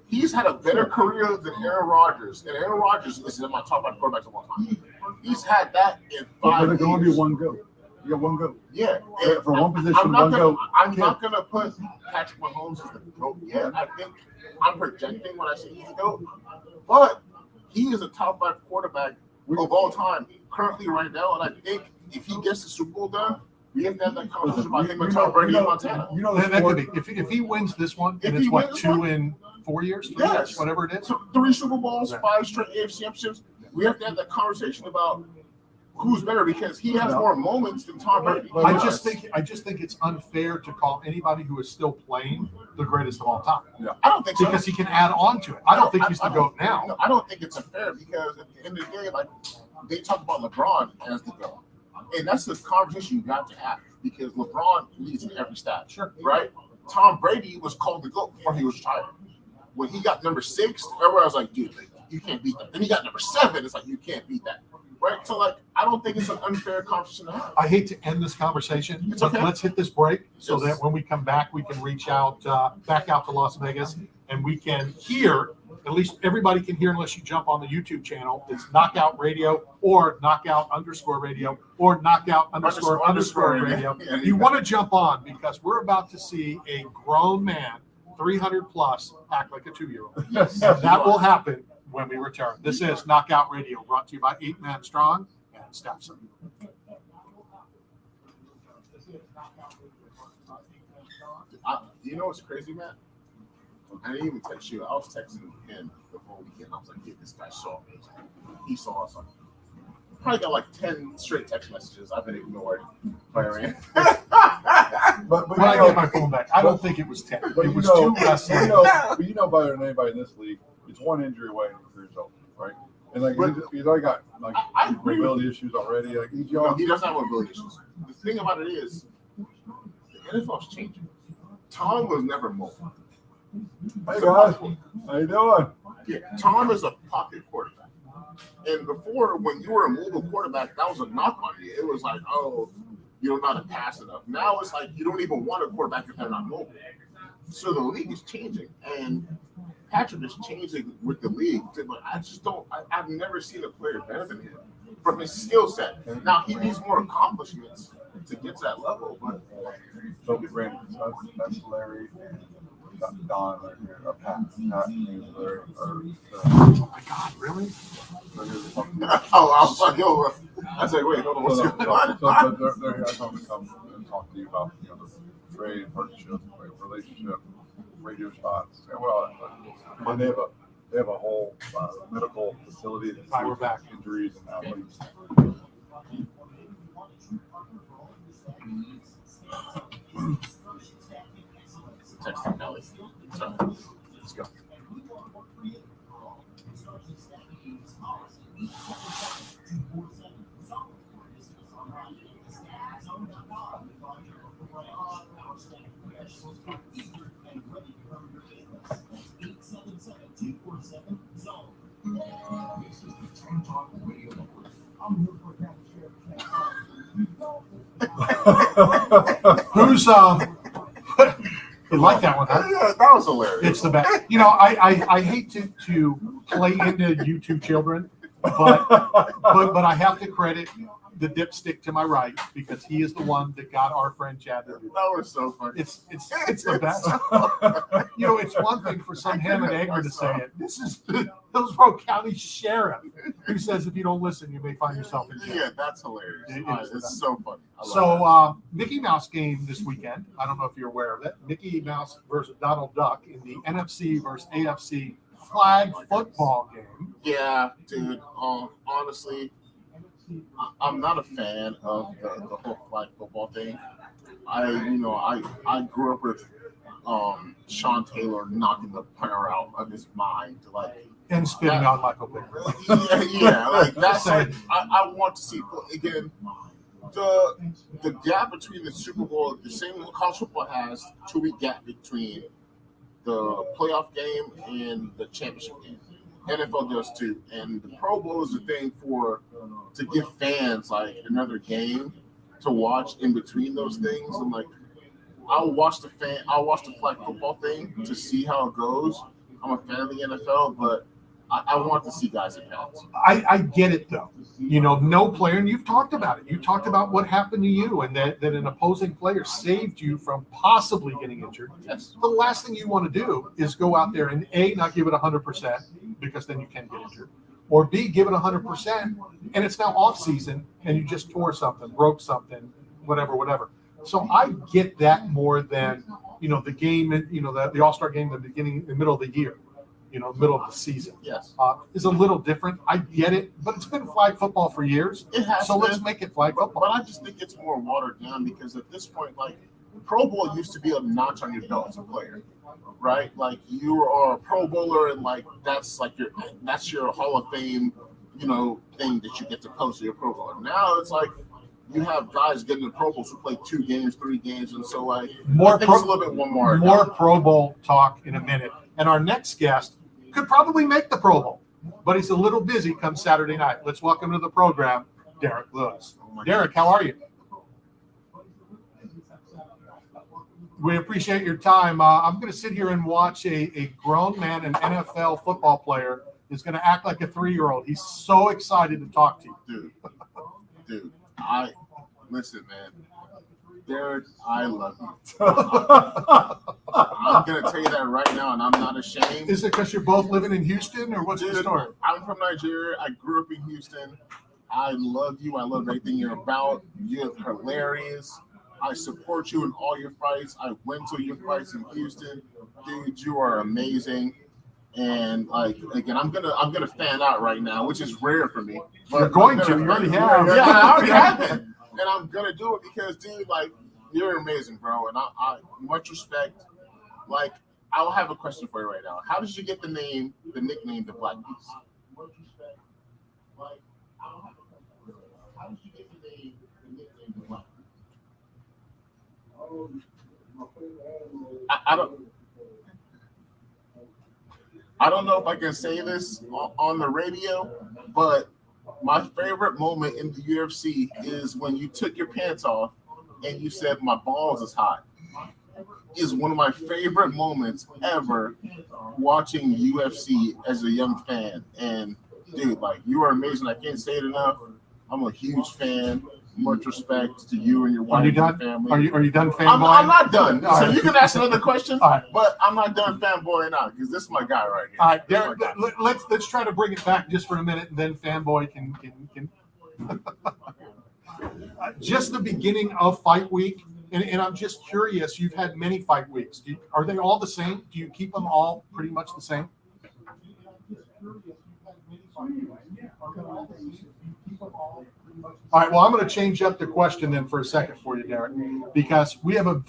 He's had a better career than Aaron Rodgers, and Aaron Rodgers is in my top 5 quarterbacks of all time. He's had that in 5 years. There can only be one GOAT. You got one GOAT. Yeah. For one position, one GOAT. I'm not gonna put Patrick Mahomes as the GOAT yet. I think I'm projecting when I say he's the GOAT, but he is a top 5 quarterback of all time currently right now, and I think if he gets the Super Bowl done, we have to have that conversation about him and Tom Brady in Montana. You know that could be if he wins this one, and it's what 2 in 4 years, 3 years, whatever it is. So 3 Super Bowls, 5 straight AFC championships. We have to have that conversation about who's better because he has more moments than Tom Brady. I just think it's unfair to call anybody who is still playing the greatest of all time. Yeah. I don't think so. Because he can add on to it. I don't think he's the GOAT now. No, I don't think it's unfair because at the end of the day, like they talk about LeBron as the GOAT. And that's the conversation you got to have because LeBron leads in every stat. Sure. Right? Tom Brady was called the GOAT before he was retired. When he got number 6, everyone was like, dude, you can't beat that. Then he got number 7. It's like, you can't beat that. Right? So, like, I don't think it's an unfair conversation to have. I hate to end this conversation, It's but okay. let's hit this break so Yes. that when we come back, we can reach out, back out to Las Vegas, and we can hear, at least everybody can hear unless you jump on the YouTube channel. It's Knockout Radio or Knockout_radio or Knockout__ radio. You want to jump on because we're about to see a grown man, 300 plus, act like a 2-year-old. Yes. And that will happen when we return. This is Knockout Radio, brought to you by 8 Man Strong and Staffson. You know what's crazy, Matt? I didn't even text you. I was texting him the whole weekend. I was like, "Hey, this guy saw me. He saw us." Probably got like 10 straight text messages. I've been ignored by Iran. But When I get my phone back, I don't think it was 10. But It was you know, 2 wrestling. you know better than anybody in this league. It's one injury away and your career's over, right? And like he's already got like I agree with mobility issues already. Like he's No, young. he doesn't have mobility issues. The thing about it is, the NFL's changing. Tom was never mobile. Hey guys, how you doing? Yeah, Tom is a pocket quarterback. And before, when you were a mobile quarterback, that was a knock on you. It was like, oh, you don't know how to pass enough. Now it's like you don't even want a quarterback if they're not mobile. So the league is changing, and Patrick is changing with the league. But I just don't. I've never seen a player better than him from his skill set. Now he needs more accomplishments to get to that level. But So, Brandon, that's Larry, Don, or Pat, Larry, Oh my God, really? oh, I was like, yo, I said, wait, hold on, what's going on? So they're here. I told them to come and talk to you about the trade, partnership, relationship, radio spots, and well, and they have a whole medical facility that Right, we're back. injuries and athletes. Texting Nelly. So, let's go. Who's you like that one, huh? Yeah, that was hilarious. It's the best. You know, I hate to play into YouTube children, but I have to credit the dipstick to my right because he is the one that got our friend Chad to do That was so funny. It's the best. You know, it's one thing for some ham and egger to say it. This is the Hillsborough County Sheriff who says if you don't listen, you may find yourself in jail. Yeah, that's hilarious. It is It's so funny. I love So, Mickey Mouse game this weekend. I don't know if you're aware of it. Mickey Mouse versus Donald Duck in the NFC versus AFC flag football game. that. Yeah, dude. Honestly, I'm not a fan of the whole flag football thing. I grew up with Sean Taylor knocking the player out of his mind, like And spitting on Michael Pickett. yeah, like that's like I want to see again the gap between the Super Bowl, the same college football has 2-week gap between the playoff game and the championship game. NFL does too, and the Pro Bowl is a thing to give fans like another game to watch in between those things. And like, I'll watch the flag football thing to see how it goes. I'm a fan of the NFL, but I want to see guys in bounds. I get it though. You know, no player, and you've talked about it. You talked about what happened to you and that an opposing player saved you from possibly getting injured. Yes. The last thing you want to do is go out there and A, not give it 100% because then you can get injured. Or B, give it 100% and it's now off season and you just tore something, broke something, whatever. So I get that more than, the game, the All-Star game, the middle of the year. Middle of the season. Yes. Is a little different. I get it, but it's been flag football for years. It has so been, let's make it flag football. But I just think it's more watered down because at this point, like, Pro Bowl used to be a notch on your belt as a player, right? Like, you are a Pro Bowler, and like that's your Hall of Fame, thing that you get to post to your Pro Bowler. Now it's like you have guys getting the Pro Bowls who play 2 games, 3 games, and so like I think it's a little bit more Pro Bowl talk in a minute. And our next guest could probably make the Pro Bowl, but he's a little busy come Saturday night. Let's welcome to the program, Derrick Lewis. Derrick, how are you? We appreciate your time. I'm going to sit here and watch a grown man, an NFL football player, is going to act like a 3-year-old. He's so excited to talk to you. Dude, listen, man. Derrick, I love you. I'm going to tell you that right now, and I'm not ashamed. Is it because you're both living in Houston, or what's the story? I'm from Nigeria. I grew up in Houston. I love you. I love everything you're about. You're hilarious. I support you in all your fights. I went to your fights in Houston. Dude, you are amazing. And like again, I'm gonna fan out right now, which is rare for me. But you're going to. You already have. Yeah, I already have it. And I'm gonna do it because, dude, like, you're amazing, bro. And I much respect. Like, I'll have a question for you right now. How did you get the nickname, the Black Beast? Much respect. Like, I'll have a question for you. How did you get the nickname, the Black Beast? I don't. I don't know if I can say this on the radio, but my favorite moment in the UFC is when you took your pants off and you said, "My balls is hot." Is one of my favorite moments ever watching UFC as a young fan. And dude, like, you are amazing. I can't say it enough. I'm a huge fan. Much respect to you and your wife and your family. Are you done fanboying? I'm not done. All So right. you can ask another question, All right. but I'm not done fanboying out because this is my guy right here. All right, This is Derek, my guy. let's try to bring it back just for a minute, and then fanboy can just the beginning of fight week, and I'm just curious. You've had many fight weeks. Are they all the same? Do you keep them all pretty much the same? All right. Well, I'm going to change up the question then for a second for you, Derek, because we have a.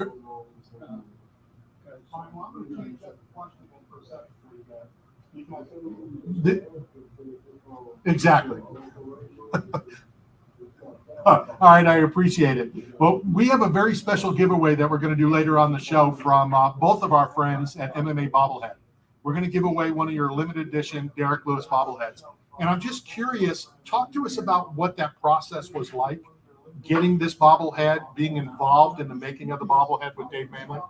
Exactly. All right, I appreciate it. Well, we have a very special giveaway that we're going to do later on the show from both of our friends at MMA Bobblehead. We're going to give away one of your limited edition Derek Lewis bobbleheads. And I'm just curious, talk to us about what that process was like, getting this bobblehead, being involved in the making of the bobblehead with Dave Manley.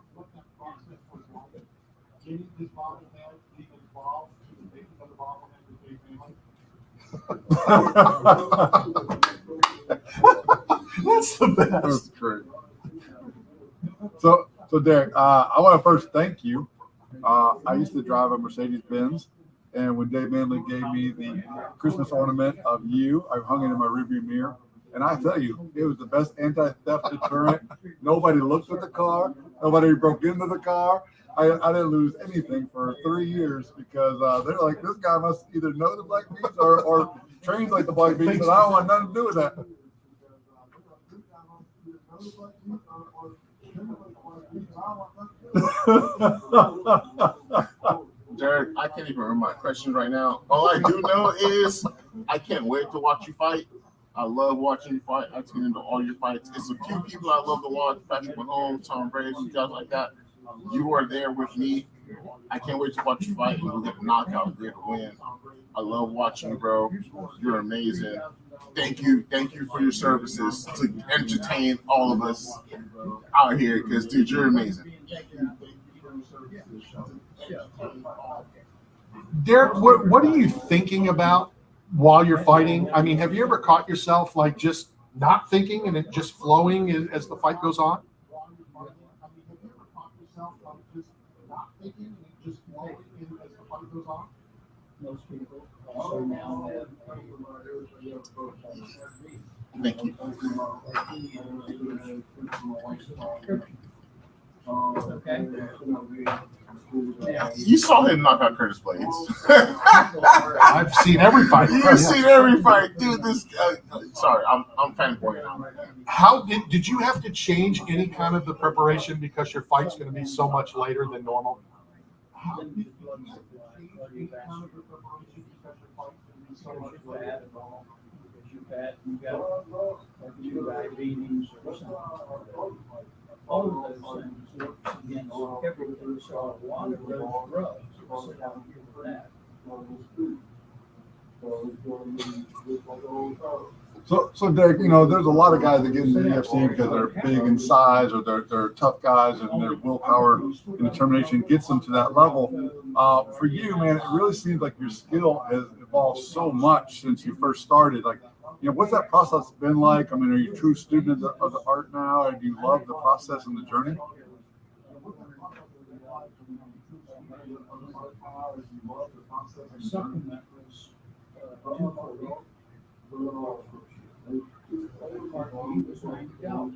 That's the best. That's great. So Derek, I want to first thank you. I used to drive a Mercedes-Benz, and when Dave Manley gave me the Christmas ornament of you, I hung it in my rearview mirror. And I tell you, it was the best anti-theft deterrent. Nobody looked at the car. Nobody broke into the car. I didn't lose anything for 3 years because they're like, this guy must either know the Black Beats or trains like the Black Beats, and I don't want nothing to do with that. Derek, I can't even remember my question right now. All I do know is I can't wait to watch you fight. I love watching you fight. I tune into all your fights. It's a few people I love to watch: Patrick Mahomes, Tom Brady, guys like that. You are there with me. I can't wait to watch you fight, and we'll get a knockout, get a win. I love watching you, bro. You're amazing. Thank you for your services to entertain all of us out here, because dude, you're amazing. Derek, what are you thinking about while you're fighting? I mean, have you ever caught yourself like just not thinking and it just flowing as the fight goes on? Thank you. Okay. You saw him knock out Curtis Blades. I've seen every fight. You've seen every fight, dude. This. Sorry, I'm fanboying out. How did you have to change any kind of the preparation because your fight's going to be so much later than normal? All of those things, again, everything, so a lot of those drugs, sit down here for that. So Derek, you know, there's a lot of guys that get into the UFC because they're big in size or they're tough guys, and their willpower and determination gets them to that level. For you, man, it really seems like your skill has evolved so much since you first started. Like, you know, what's that process been like? I mean, are you a true student of the art now, and do you love the process and the journey? Something that was 240. He was 90 dollars.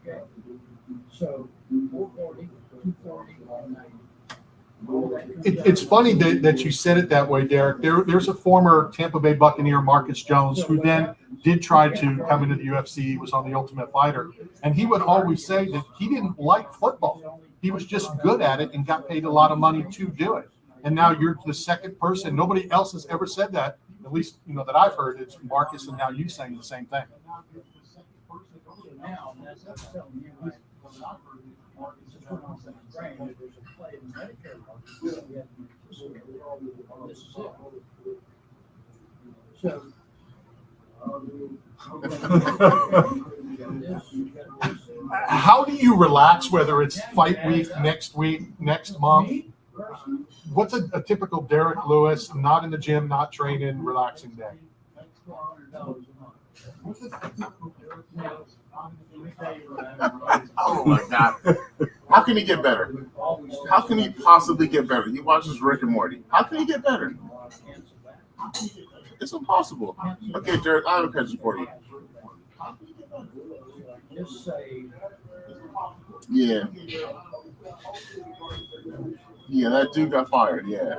Okay. So 440, 240, 190. It's funny that you said it that way, Derek. There's a former Tampa Bay Buccaneer, Marcus Jones, who then did try to come into the UFC. He was on The Ultimate Fighter, and he would always say that he didn't like football. He was just good at it and got paid a lot of money to do it. And now you're the second person. Nobody else has ever said that, at least, you know, that I've heard. It's Marcus, and now you saying the same thing. Now, that's telling you, like, there's a play in Medicare market. We have to This is it. So. How do you relax, whether it's fight week, next month? What's a typical Derrick Lewis, not in the gym, not training, relaxing day? Oh my God. How can he get better? How can he possibly get better? He watches Rick and Morty. How can he get better? It's impossible. Okay, Derrick, I have a question for you. Yeah. Yeah, that dude got fired. Yeah.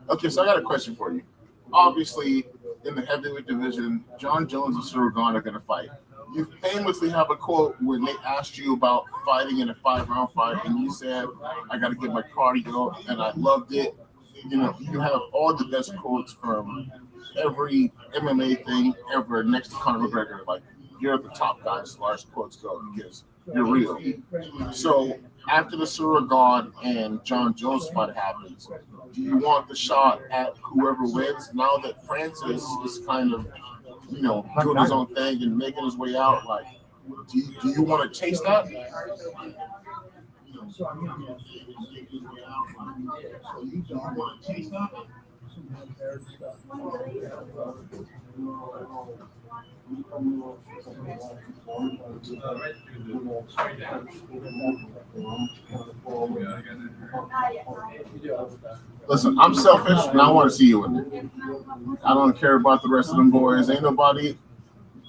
Okay, so I got a question for you. Obviously, in the heavyweight division, John Jones and Cyril Gane are going to fight. You famously have a quote when they asked you about fighting in a 5-round fight, and you said, "I got to get my cardio," and I loved it. You know, you have all the best quotes from every MMA thing ever next to Conor McGregor. Like, you're the top guy as far as quotes go because you're real. So after the Cyril Gane and John Jones fight happens, do you want the shot at whoever wins now that Francis is kind of, you know, doing his own thing and making his way out? Like, do you want to chase that? Listen, I'm selfish and I want to see you in there. I don't care about the rest of them boys. Ain't nobody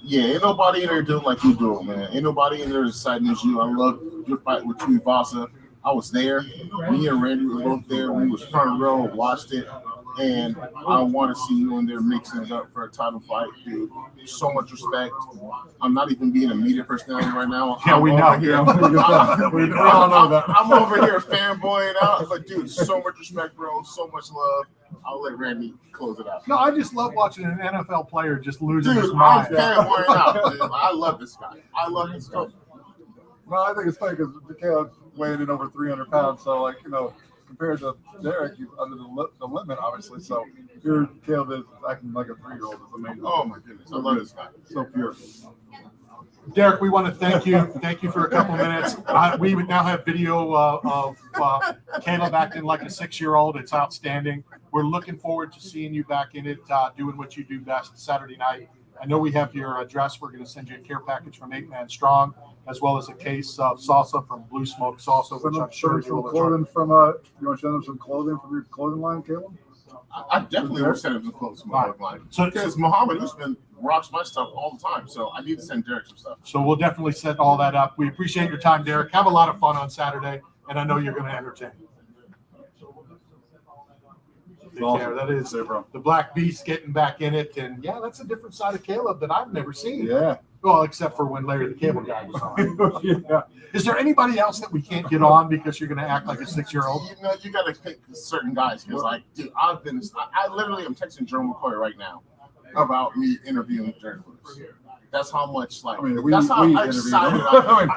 in there doing like you do, man. Ain't nobody in there as exciting as you. I love your fight with Tuivasa. I was there. Me and Randy were both there. We was front row, watched it, and I want to see you in there mixing it up for a title fight, dude. So much respect. I'm not even being a media personality right now. Yeah, we know. We all know that. I'm over here fanboying out, but dude, so much respect, bro. So much love. I'll let Randy close it out. No, I just love watching an NFL player just losing his Dude, I'm mind. fanboying out, dude. I love this guy. I love this guy. No, I think it's funny because Caleb's weighing in over 300 pounds. So, like, you know, compared to Derrick, he's under the limit, obviously. So, here Caleb is acting like a 3-year-old. It's amazing. Oh, my goodness. I love this guy. So pure. Derrick, we want to thank you. Thank you for a couple minutes. We would now have video of Caleb acting like a 6-year-old. It's outstanding. We're looking forward to seeing you back in it, doing what you do best Saturday night. I know we have your address. We're going to send you a care package from 8 Man Strong, as well as a case of salsa from Blue Smoke Salsa, which I'm sure you will enjoy. Clothing from, you want to send them some clothing from your clothing line, Caleb? I definitely will send him some clothes from my line. Because Muhammad Usman rocks my stuff all the time, so I need to send Derrick some stuff. So we'll definitely set all that up. We appreciate your time, Derrick. Have a lot of fun on Saturday, and I know you're going to entertain. Take care. That is the Black Beast getting back in it, and yeah, that's a different side of Caleb that I've never seen. Yeah. Well, except for when Larry the Cable Guy was on. Yeah. Is there anybody else that we can't get on because you're going to act like a 6-year-old? You know, you got to pick certain guys because, like, dude, I literally am texting Joe McCoy right now about me interviewing Derrick Lewis. That's how much, like, that's how excited I am.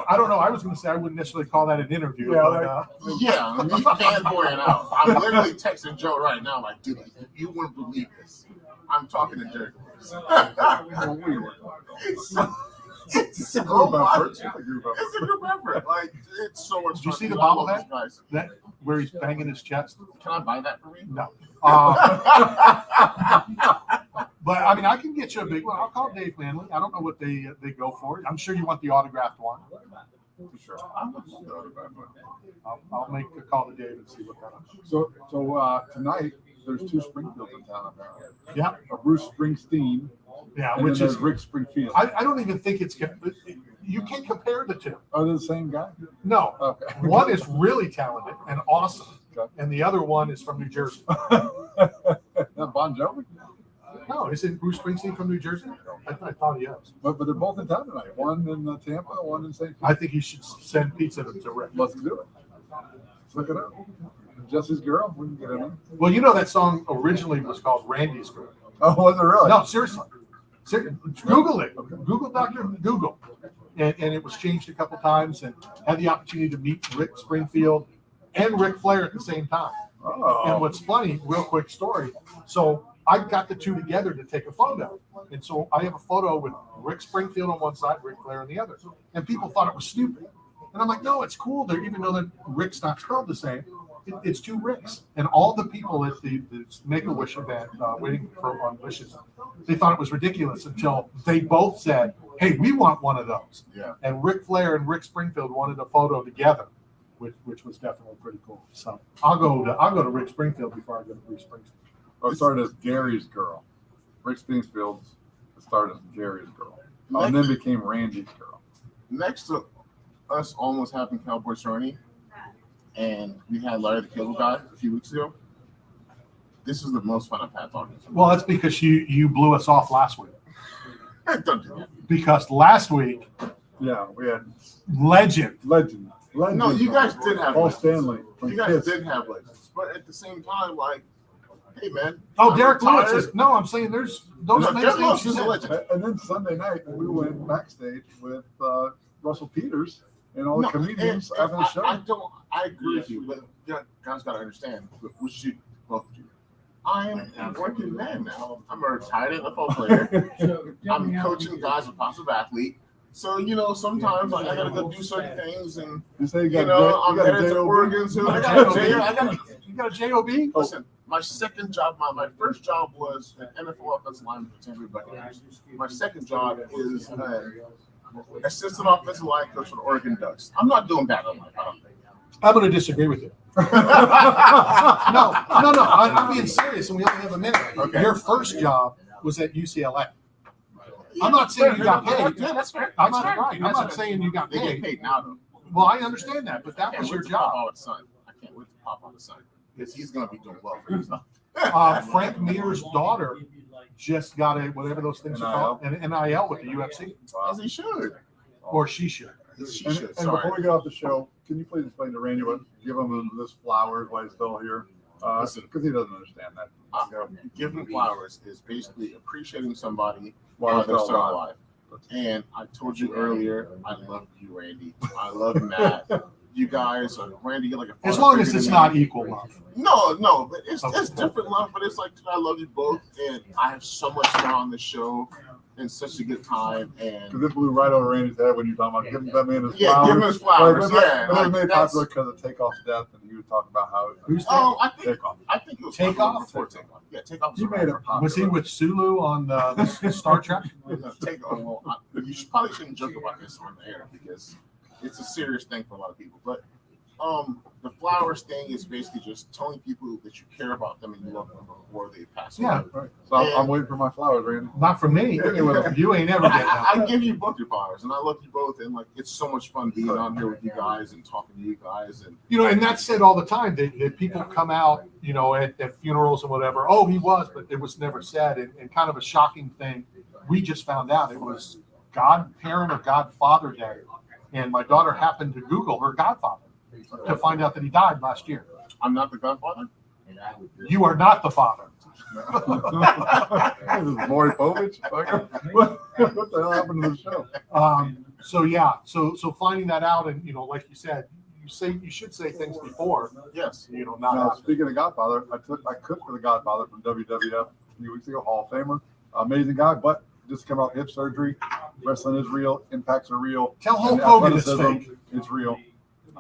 I don't know. I was going to say I wouldn't necessarily call that an interview. Yeah, but, yeah, me fanboying out. I'm literally texting Joe right now, like, dude, you wouldn't believe this. I'm talking to Derrick Lewis. It's a group effort. It's a group effort. Like, it's so much fun. Did you see the bobblehead? That where he's banging his chest? Can I buy that for me? No. But I mean, I can get you a big one. I'll call Dave Manley. I don't know what they go for. I'm sure you want the autographed one. For sure. I would love the autographed one. I'll make a call to Dave and see what that is. So tonight there's 2 Springfields in town apparently. Yeah. A Bruce Springsteen. Yeah, and which is Rick Springfield. I don't even think you can't compare the two. Are they the same guy? No. Okay. One is really talented and awesome, Okay. and the other one is from New Jersey. Not Bon Jovi? No, isn't Bruce Springsteen from New Jersey? I thought he was. But they're both in town tonight. One in Tampa, one in St. Pete. I think you should send pizza to Rick. Let's do it. Let's look it up. Jesse's Girl, we can get it in. Well, you know that song originally was called Randy's Girl. Oh, was it really? No, seriously. Google it. Google Dr. Google. And it was changed a couple times, and had the opportunity to meet Rick Springfield and Ric Flair at the same time. Oh. And what's funny, real quick story. So I got the two together to take a photo. And so I have a photo with Rick Springfield on one side, Ric Flair on the other. And people thought it was stupid. And I'm like, no, it's cool. They're, even though that Rick's not spelled the same, it's two Ricks. And all the people at the Make-A-Wish event waiting for on wishes, they thought it was ridiculous until they both said, hey, we want one of those. Yeah. And Ric Flair and Rick Springfield wanted a photo together, which was definitely pretty cool. So I'll go to Rick Springfield before I go to Bruce Springfield. It started as Gary's girl. Rick Springfield started as Gary's girl. And then became Randy's girl. Next to us almost having Cowboy Cerrone, and we had Larry the Cable Guy a few weeks ago. This is the most fun I've had talking to him. Well, that's because you blew us off last week. Don't do that. Because last week, yeah, we had legend. No, you guys did have Paul legends. Stanley. You guys did have legends, but at the same time, like, hey man. Oh, Derek Lewis is no. I'm saying there's those. No, Derek Lewis is a legend. And then Sunday night, we went backstage with Russell Peters and all the comedians after the show. I agree with you, but you guys got to understand, which you both do. I'm a working man now. I'm a retired NFL player. I'm coaching guys, a positive athlete. So, you know, sometimes like, I got to go do certain things, and, I'm headed to Oregon. So I got a job? Listen, my second job, my first job was an NFL offensive lineman for Tampa Bay Buccaneers. My second job is assistant offensive line coach for the Oregon Ducks. I'm not doing bad in life, I don't think. I'm going to disagree with you. No. I'm being serious, and we only have a minute. Okay. Your first job was at UCLA. I'm not saying you got paid. Yeah, that's fair. I'm not saying you got They paid. get paid now, though. Well, I understand that, but that was your job. I can't wait to pop on the son because he's going to be doing well for himself. Frank Mir's daughter just got a whatever those things are called, an NIL with the UFC. As he should. Or she should. And before we get off the show, can you please explain to Randy give him this flowers while he's still here? Because he doesn't understand that. Giving flowers is basically appreciating somebody While while they're they're still still alive. alive. And I told you earlier, I love you, Randy. I love Matt. You guys are Randy. You're like a as long as it's not equal love. No, but it's different love. But it's like I love you both, and I have so much fun on the show. And such a good time, and because it blew right over Randy's head when you were talking about giving that man his flowers. Yeah, give him his flowers. But it was made popular because of Takeoff's death, and he was talking about how. I think it was Takeoff. before Takeoff. Yeah, Takeoff. You made it popular. Was he with Sulu on the Star Trek? Takeoff. Well, you probably shouldn't joke about this on the air because it's a serious thing for a lot of people. But the flowers thing is basically just telling people that you care about them and you love them before they pass away. Yeah. Right. So I'm waiting for my flowers, Randy. Not from me. You ain't ever getting that. I give you both your flowers, and I love you both, and like it's so much fun being on here with you guys and talking to you guys, and and that's said all the time that people come out, at funerals and whatever. Oh, he was, but it was never said, and kind of a shocking thing. We just found out it was Godparent or Godfather Day, and my daughter happened to Google her godfather to find out that he died last year. I'm not the godfather. You are not the father. This is Maury Povich. What the hell happened to the show? So finding that out, and like you said, you should say things before. Yes. Not Now, after. speaking of Godfather, I cooked for the Godfather from WWF a few weeks ago, Hall of Famer, amazing guy, but just come out hip surgery. Wrestling is real, impacts are real. Tell Hulk and Hogan it's athleticism, fake. it's real.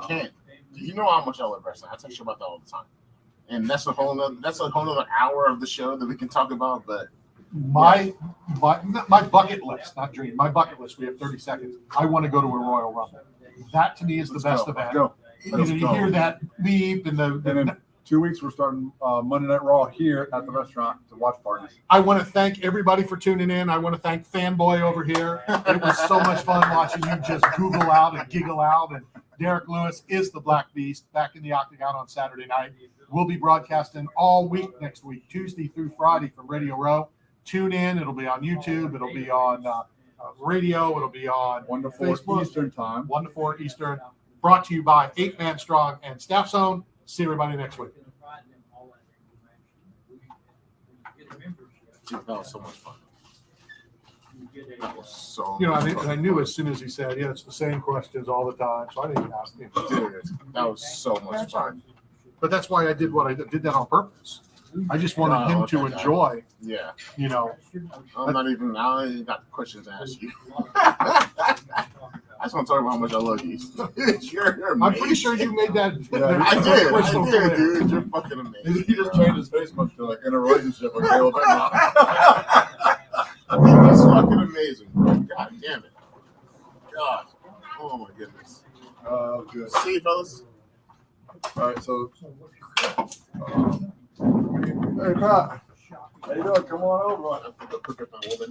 Can't. You know how much I love wrestling. I text you about that all the time, and that's a whole other hour of the show that we can talk about. But My bucket list, not dream. My bucket list. We have 30 seconds. I want to go to a Royal Rumble. That to me is the best event. You hear that beep and And in 2 weeks, we're starting Monday Night Raw here at the restaurant to watch parties. I want to thank everybody for tuning in. I want to thank Fanboy over here. It was so much fun watching you just Google out and giggle out. And Derek Lewis is the Black Beast back in the Octagon on Saturday night. We'll be broadcasting all week next week, Tuesday through Friday from Radio Row. Tune in. It'll be on YouTube. It'll be on radio. It'll be on 1 to 4 Facebook. Eastern time. 1 to 4 Eastern. Brought to you by 8 Man Strong and Staff Zone. See everybody next week. that was so much fun. That was so. I knew as soon as he said, "Yeah, it's the same questions all the time," so I didn't even ask him. Dude, that was so much fun. But that's why I did what I did that on purpose. I just wanted him to okay. enjoy, Yeah. you know. I'm not even, I ain't got questions to ask you. I just want to talk about how much I love you. You're I'm pretty sure you made that. Yeah, I did, dude. You're fucking amazing. He just changed his face much to like in a relationship with Caleb. He's fucking amazing. God damn it. God. Oh my goodness. Good. See you, fellas. All right, so. Hey, Pat. How you doing? Come on over. I have to go pick up my woman.